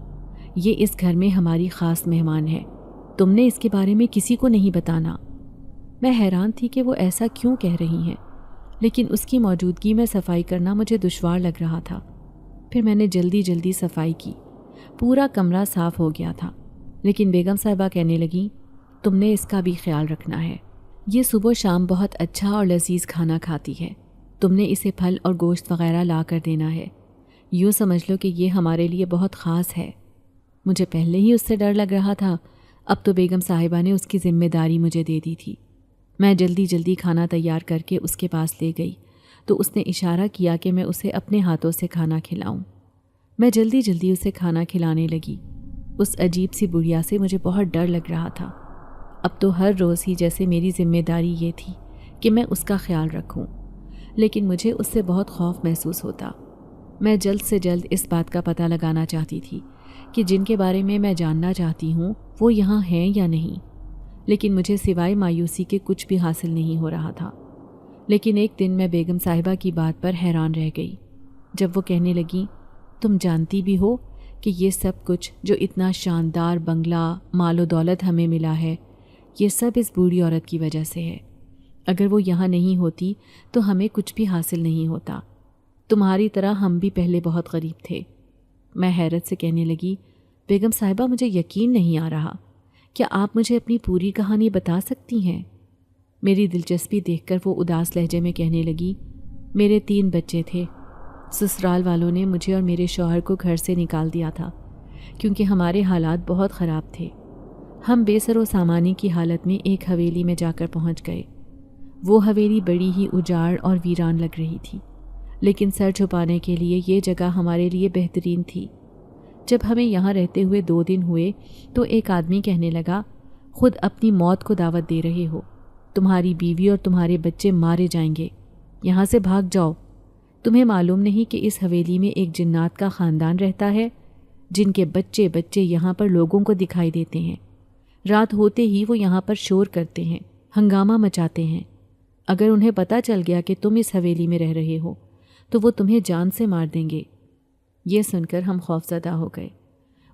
یہ اس گھر میں ہماری خاص مہمان ہے، تم نے اس کے بارے میں کسی کو نہیں بتانا۔ میں حیران تھی کہ وہ ایسا کیوں کہہ رہی ہیں، لیکن اس کی موجودگی میں صفائی کرنا مجھے دشوار لگ رہا تھا۔ پھر میں نے جلدی جلدی صفائی کی، پورا کمرہ صاف ہو گیا تھا، لیکن بیگم صاحبہ کہنے لگیں، تم نے اس کا بھی خیال رکھنا ہے، یہ صبح شام بہت اچھا اور لذیذ کھانا کھاتی ہے، تم نے اسے پھل اور گوشت وغیرہ لا کر دینا ہے، یوں سمجھ لو کہ یہ ہمارے لیے بہت خاص ہے۔ مجھے پہلے ہی اس سے ڈر لگ رہا تھا، اب تو بیگم صاحبہ نے اس کی ذمہ داری مجھے دے دی تھی۔ میں جلدی جلدی کھانا تیار کر کے اس کے پاس لے گئی تو اس نے اشارہ کیا کہ میں اسے اپنے ہاتھوں سے کھانا کھلاؤں۔ میں جلدی جلدی اسے کھانا کھلانے لگی۔ اس عجیب سی بڑھیا سے مجھے بہت ڈر لگ رہا تھا۔ اب تو ہر روز ہی جیسے میری ذمہ داری یہ تھی کہ میں اس کا خیال رکھوں، لیکن مجھے اس سے بہت خوف محسوس ہوتا۔ میں جلد سے جلد اس بات کا پتہ لگانا چاہتی تھی کہ جن کے بارے میں جاننا چاہتی ہوں وہ یہاں ہیں یا نہیں، لیکن مجھے سوائے مایوسی کے کچھ بھی حاصل نہیں ہو رہا تھا۔ لیکن ایک دن میں بیگم صاحبہ کی بات پر حیران رہ گئی جب وہ کہنے لگیں، تم جانتی بھی ہو کہ یہ سب کچھ جو اتنا شاندار بنگلہ، مال و دولت ہمیں ملا ہے، یہ سب اس بوڑھی عورت کی وجہ سے ہے۔ اگر وہ یہاں نہیں ہوتی تو ہمیں کچھ بھی حاصل نہیں ہوتا۔ تمہاری طرح ہم بھی پہلے بہت غریب تھے۔ میں حیرت سے کہنے لگی، بیگم صاحبہ مجھے یقین نہیں آ رہا، کیا آپ مجھے اپنی پوری کہانی بتا سکتی ہیں؟ میری دلچسپی دیکھ کر وہ اداس لہجے میں کہنے لگی، میرے 3 بچے تھے۔ سسرال والوں نے مجھے اور میرے شوہر کو گھر سے نکال دیا تھا کیونکہ ہمارے حالات بہت خراب تھے۔ ہم بے سر و سامانی کی حالت میں ایک حویلی میں جا کر پہنچ گئے۔ وہ حویلی بڑی ہی اجاڑ اور ویران لگ رہی تھی، لیکن سر چھپانے کے لیے یہ جگہ ہمارے لیے بہترین تھی۔ جب ہمیں یہاں رہتے ہوئے 2 دن ہوئے تو ایک آدمی کہنے لگا، خود اپنی موت کو دعوت دے رہے ہو، تمہاری بیوی اور تمہارے بچے مارے جائیں گے، یہاں سے بھاگ جاؤ۔ تمہیں معلوم نہیں کہ اس حویلی میں ایک جنات کا خاندان رہتا ہے جن کے بچے بچے یہاں پر لوگوں کو دکھائی دیتے ہیں۔ رات ہوتے ہی وہ یہاں پر شور کرتے ہیں، ہنگامہ مچاتے ہیں۔ اگر انہیں پتہ چل گیا کہ تم اس حویلی میں رہ رہے ہو تو وہ تمہیں جان سے مار دیں گے۔ یہ سن کر ہم خوفزدہ ہو گئے۔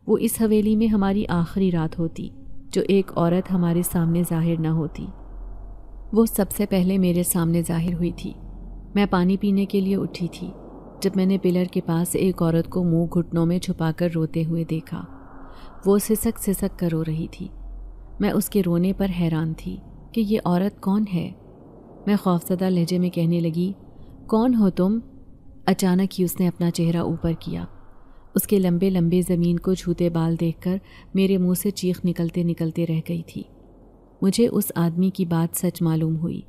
وہ اس حویلی میں ہماری آخری رات ہوتی جو ایک عورت ہمارے سامنے ظاہر نہ ہوتی۔ وہ سب سے پہلے میرے سامنے ظاہر ہوئی تھی۔ میں پانی پینے کے لیے اٹھی تھی جب میں نے پلر کے پاس ایک عورت کو منہ گھٹنوں میں چھپا کر روتے ہوئے دیکھا۔ وہ سسک سسک کر رو رہی تھی۔ میں اس کے رونے پر حیران تھی کہ یہ عورت کون ہے۔ میں خوفزدہ لہجے میں کہنے لگی، کون ہو تم؟ اچانک ہی اس نے اپنا چہرہ اوپر کیا۔ اس کے لمبے لمبے زمین کو چھوتے بال دیکھ کر میرے منہ سے چیخ نکلتے نکلتے رہ گئی تھی۔ مجھے اس آدمی کی بات سچ معلوم ہوئی۔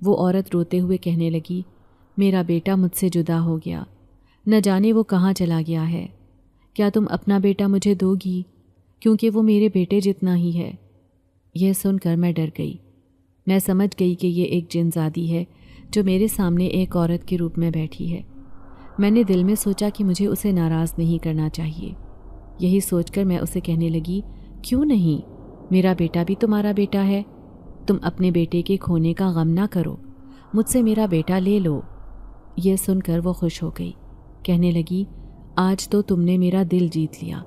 وہ عورت روتے ہوئے کہنے لگی، میرا بیٹا مجھ سے جدا ہو گیا، نہ جانے وہ کہاں چلا گیا ہے۔ کیا تم اپنا بیٹا مجھے دو گی؟ کیونکہ وہ میرے بیٹے جتنا ہی ہے۔ یہ سن کر میں ڈر گئی۔ میں سمجھ گئی کہ یہ ایک جن زادی ہے جو میرے سامنے ایک عورت کے روپ میں بیٹھی ہے۔ میں نے دل میں سوچا کہ مجھے اسے ناراض نہیں کرنا چاہیے۔ یہی سوچ کر میں اسے کہنے لگی، کیوں نہیں؟ میرا بیٹا بھی تمہارا بیٹا ہے۔ تم اپنے بیٹے کے کھونے کا غم نہ کرو، مجھ سے میرا بیٹا لے لو۔ یہ سن کر وہ خوش ہو گئی، کہنے لگی، آج تو تم نے میرا دل جیت لیا۔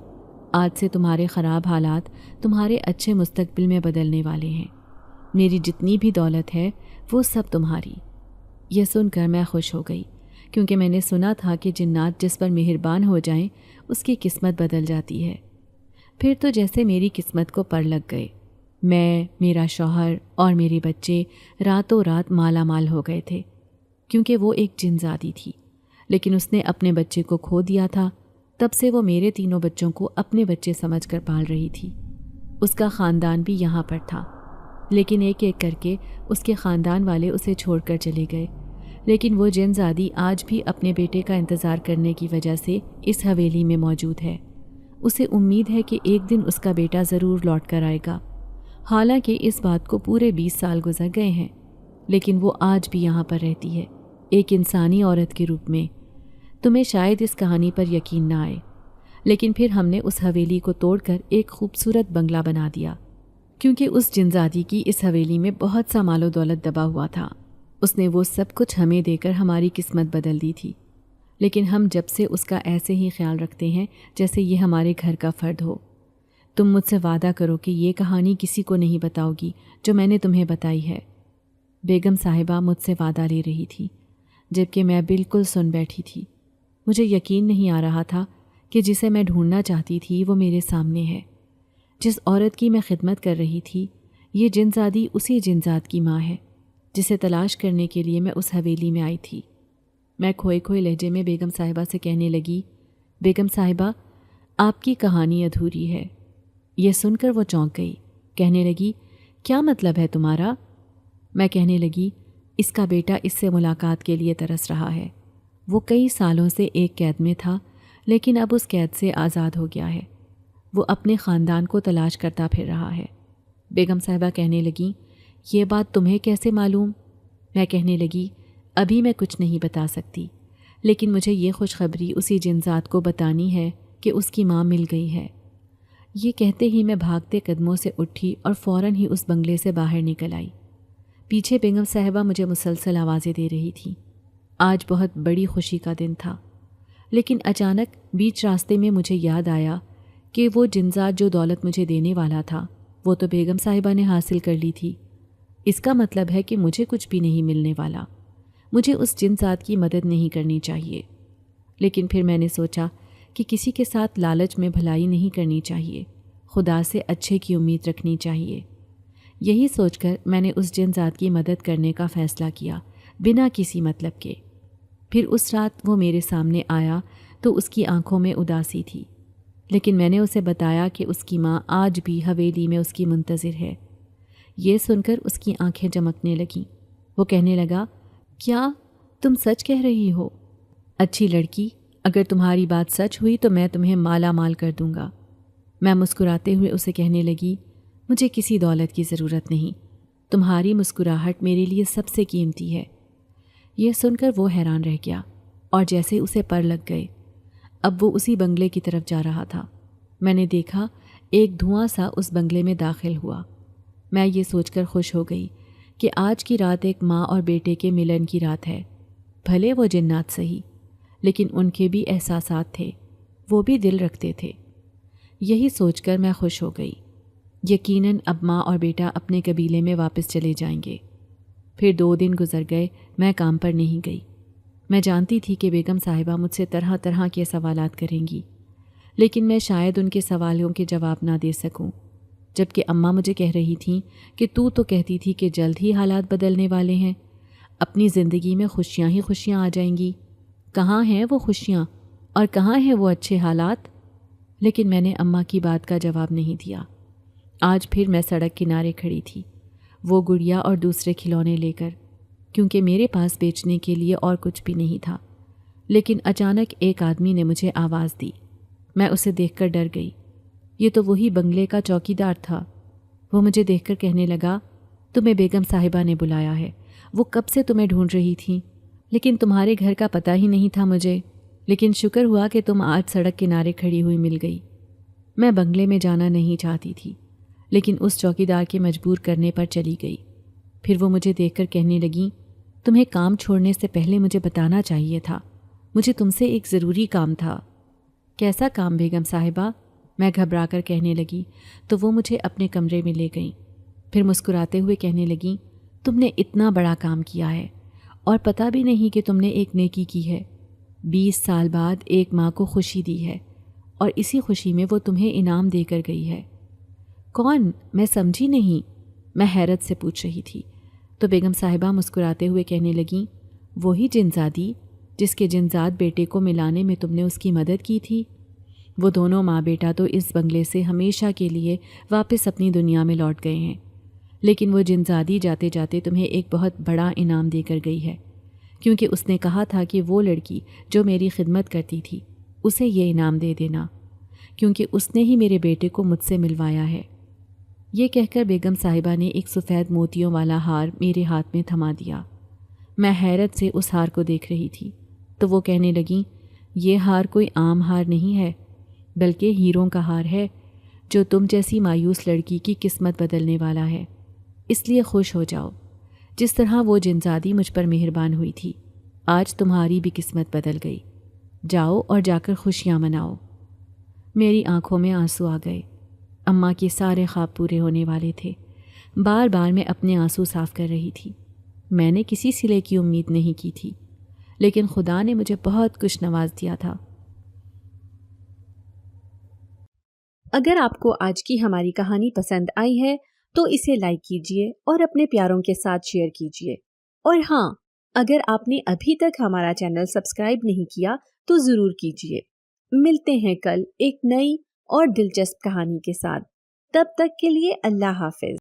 آج سے تمہارے خراب حالات تمہارے اچھے مستقبل میں بدلنے والے ہیں۔ میری جتنی بھی دولت ہے وہ سب تمہاری۔ یہ سن کر میں خوش ہو گئی، کیونکہ میں نے سنا تھا کہ جنات جس پر مہربان ہو جائیں اس کی قسمت بدل جاتی ہے۔ پھر تو جیسے میری قسمت کو پر لگ گئے۔ میں، میرا شوہر اور میرے بچے راتوں رات مالا مال ہو گئے تھے، کیونکہ وہ ایک جن زادی تھی، لیکن اس نے اپنے بچے کو کھو دیا تھا۔ تب سے وہ میرے 3 بچوں کو اپنے بچے سمجھ کر پال رہی تھی۔ اس کا خاندان بھی یہاں پر تھا، لیکن ایک ایک کر کے اس کے خاندان والے اسے چھوڑ کر چلے گئے۔ لیکن وہ جن زادی آج بھی اپنے بیٹے کا انتظار کرنے کی وجہ سے اس حویلی میں موجود ہے۔ اسے امید ہے کہ ایک دن اس کا بیٹا ضرور لوٹ کر آئے گا۔ حالانکہ اس بات کو پورے 20 سال گزر گئے ہیں، لیکن وہ آج بھی یہاں پر رہتی ہے، ایک انسانی عورت کے روپ میں۔ تمہیں شاید اس کہانی پر یقین نہ آئے، لیکن پھر ہم نے اس حویلی کو توڑ کر ایک خوبصورت بنگلہ بنا دیا، کیونکہ اس جنزادی کی اس حویلی میں بہت سا مال و دولت دبا ہوا تھا۔ اس نے وہ سب کچھ ہمیں دے کر ہماری قسمت بدل دی تھی، لیکن ہم جب سے اس کا ایسے ہی خیال رکھتے ہیں جیسے یہ ہمارے گھر کا فرد ہو۔ تم مجھ سے وعدہ کرو کہ یہ کہانی کسی کو نہیں بتاؤ گی جو میں نے تمہیں بتائی ہے۔ بیگم صاحبہ مجھ سے وعدہ لے رہی تھی، جبکہ میں بالکل سن بیٹھی تھی۔ مجھے یقین نہیں آ رہا تھا کہ جسے میں ڈھونڈنا چاہتی تھی وہ میرے سامنے ہے۔ جس عورت کی میں خدمت کر رہی تھی، یہ جنزادی اسی جنزاد کی ماں ہے جسے تلاش کرنے کے لیے میں اس حویلی میں آئی تھی۔ میں کھوئے کھوئے لہجے میں بیگم صاحبہ سے کہنے لگی، بیگم صاحبہ، آپ کی کہانی ادھوری ہے۔ یہ سن کر وہ چونک گئی، کہنے لگی، کیا مطلب ہے تمہارا؟ میں کہنے لگی، اس کا بیٹا اس سے ملاقات کے لیے ترس رہا ہے۔ وہ کئی سالوں سے ایک قید میں تھا، لیکن اب اس قید سے آزاد ہو گیا ہے۔ وہ اپنے خاندان کو تلاش کرتا پھر رہا ہے۔ بیگم صاحبہ کہنے لگیں، یہ بات تمہیں کیسے معلوم؟ میں کہنے لگی، ابھی میں کچھ نہیں بتا سکتی، لیکن مجھے یہ خوشخبری اسی جنزاد کو بتانی ہے کہ اس کی ماں مل گئی ہے۔ یہ کہتے ہی میں بھاگتے قدموں سے اٹھی اور فوراً ہی اس بنگلے سے باہر نکل آئی۔ پیچھے بیگم صاحبہ مجھے مسلسل آوازیں دے رہی تھی۔ آج بہت بڑی خوشی کا دن تھا، لیکن اچانک بیچ راستے میں مجھے یاد آیا کہ وہ جنزاد جو دولت مجھے دینے والا تھا وہ تو بیگم صاحبہ نے حاصل کر لی تھی۔ اس کا مطلب ہے کہ مجھے کچھ بھی نہیں ملنے والا، مجھے اس جن ذات کی مدد نہیں کرنی چاہیے۔ لیکن پھر میں نے سوچا کہ کسی کے ساتھ لالچ میں بھلائی نہیں کرنی چاہیے، خدا سے اچھے کی امید رکھنی چاہیے۔ یہی سوچ کر میں نے اس جن ذات کی مدد کرنے کا فیصلہ کیا، بنا کسی مطلب کے۔ پھر اس رات وہ میرے سامنے آیا تو اس کی آنکھوں میں اداسی تھی، لیکن میں نے اسے بتایا کہ اس کی ماں آج بھی حویلی میں اس کی منتظر ہے۔ یہ سن کر اس کی آنکھیں چمکنے لگیں۔ وہ کہنے لگا، کیا تم سچ کہہ رہی ہو؟ اچھی لڑکی، اگر تمہاری بات سچ ہوئی تو میں تمہیں مالا مال کر دوں گا۔ میں مسکراتے ہوئے اسے کہنے لگی، مجھے کسی دولت کی ضرورت نہیں، تمہاری مسکراہٹ میرے لیے سب سے قیمتی ہے۔ یہ سن کر وہ حیران رہ گیا اور جیسے اسے پر لگ گئے۔ اب وہ اسی بنگلے کی طرف جا رہا تھا۔ میں نے دیکھا ایک دھواں سا اس بنگلے میں داخل ہوا۔ میں یہ سوچ کر خوش ہو گئی کہ آج کی رات ایک ماں اور بیٹے کے ملن کی رات ہے۔ بھلے وہ جنات سہی، لیکن ان کے بھی احساسات تھے، وہ بھی دل رکھتے تھے۔ یہی سوچ کر میں خوش ہو گئی۔ یقیناً اب ماں اور بیٹا اپنے قبیلے میں واپس چلے جائیں گے۔ پھر 2 دن گزر گئے، میں کام پر نہیں گئی۔ میں جانتی تھی کہ بیگم صاحبہ مجھ سے طرح طرح کے سوالات کریں گی، لیکن میں شاید ان کے سوالوں کے جواب نہ دے سکوں، جبکہ اماں مجھے کہہ رہی تھیں کہ تو کہتی تھی کہ جلد ہی حالات بدلنے والے ہیں، اپنی زندگی میں خوشیاں ہی خوشیاں آ جائیں گی۔ کہاں ہیں وہ خوشیاں اور کہاں ہیں وہ اچھے حالات؟ لیکن میں نے اماں کی بات کا جواب نہیں دیا۔ آج پھر میں سڑک کنارے کھڑی تھی، وہ گڑیا اور دوسرے کھلونے لے کر، کیونکہ میرے پاس بیچنے کے لیے اور کچھ بھی نہیں تھا۔ لیکن اچانک ایک آدمی نے مجھے آواز دی۔ میں اسے دیکھ کر ڈر گئی۔ یہ تو وہی بنگلے کا چوکیدار تھا۔ وہ مجھے دیکھ کر کہنے لگا، تمہیں بیگم صاحبہ نے بلایا ہے، وہ کب سے تمہیں ڈھونڈ رہی تھی، لیکن تمہارے گھر کا پتہ ہی نہیں تھا مجھے، لیکن شکر ہوا کہ تم آج سڑک کنارے کھڑی ہوئی مل گئی۔ میں بنگلے میں جانا نہیں چاہتی تھی، لیکن اس چوکیدار کے مجبور کرنے پر چلی گئی۔ پھر وہ مجھے دیکھ کر کہنے لگیں، تمہیں کام چھوڑنے سے پہلے مجھے بتانا چاہیے تھا، مجھے تم سے ایک ضروری کام تھا۔ کیسا کام بیگم صاحبہ؟ میں گھبرا کر کہنے لگی تو وہ مجھے اپنے کمرے میں لے گئیں۔ پھر مسکراتے ہوئے کہنے لگیں، تم نے اتنا بڑا کام کیا ہے اور پتہ بھی نہیں کہ تم نے ایک نیکی کی ہے۔ 20 سال بعد ایک ماں کو خوشی دی ہے اور اسی خوشی میں وہ تمہیں انعام دے کر گئی ہے۔ کون؟ میں سمجھی نہیں، میں حیرت سے پوچھ رہی تھی۔ تو بیگم صاحبہ مسکراتے ہوئے کہنے لگیں، وہی جنزادی جس کے جنزاد بیٹے کو ملانے میں تم نے اس کی مدد کی تھی۔ وہ دونوں ماں بیٹا تو اس بنگلے سے ہمیشہ کے لیے واپس اپنی دنیا میں لوٹ گئے ہیں، لیکن وہ جنزادی جاتے جاتے تمہیں ایک بہت بڑا انعام دے کر گئی ہے، کیونکہ اس نے کہا تھا کہ وہ لڑکی جو میری خدمت کرتی تھی اسے یہ انعام دے دینا، کیونکہ اس نے ہی میرے بیٹے کو مجھ سے ملوایا ہے۔ یہ کہہ کر بیگم صاحبہ نے ایک سفید موتیوں والا ہار میرے ہاتھ میں تھما دیا۔ میں حیرت سے اس ہار کو دیکھ رہی تھی تو وہ کہنے لگیں، یہ ہار کوئی عام ہار نہیں ہے، بلکہ ہیروں کا ہار ہے جو تم جیسی مایوس لڑکی کی قسمت بدلنے والا ہے۔ اس لیے خوش ہو جاؤ، جس طرح وہ جنزادی مجھ پر مہربان ہوئی تھی، آج تمہاری بھی قسمت بدل گئی۔ جاؤ اور جا کر خوشیاں مناؤ۔ میری آنکھوں میں آنسو آ گئے۔ اماں کے سارے خواب پورے ہونے والے تھے۔ بار بار میں اپنے آنسو صاف کر رہی تھی۔ میں نے کسی صلے کی امید نہیں کی تھی، لیکن خدا نے مجھے بہت کچھ نواز دیا تھا۔ اگر آپ کو آج کی ہماری کہانی پسند آئی ہے تو اسے لائک کیجیے اور اپنے پیاروں کے ساتھ شیئر کیجیے، اور ہاں، اگر آپ نے ابھی تک ہمارا چینل سبسکرائب نہیں کیا تو ضرور کیجیے۔ ملتے ہیں کل ایک نئی اور دلچسپ کہانی کے ساتھ، تب تک کے لیے اللہ حافظ۔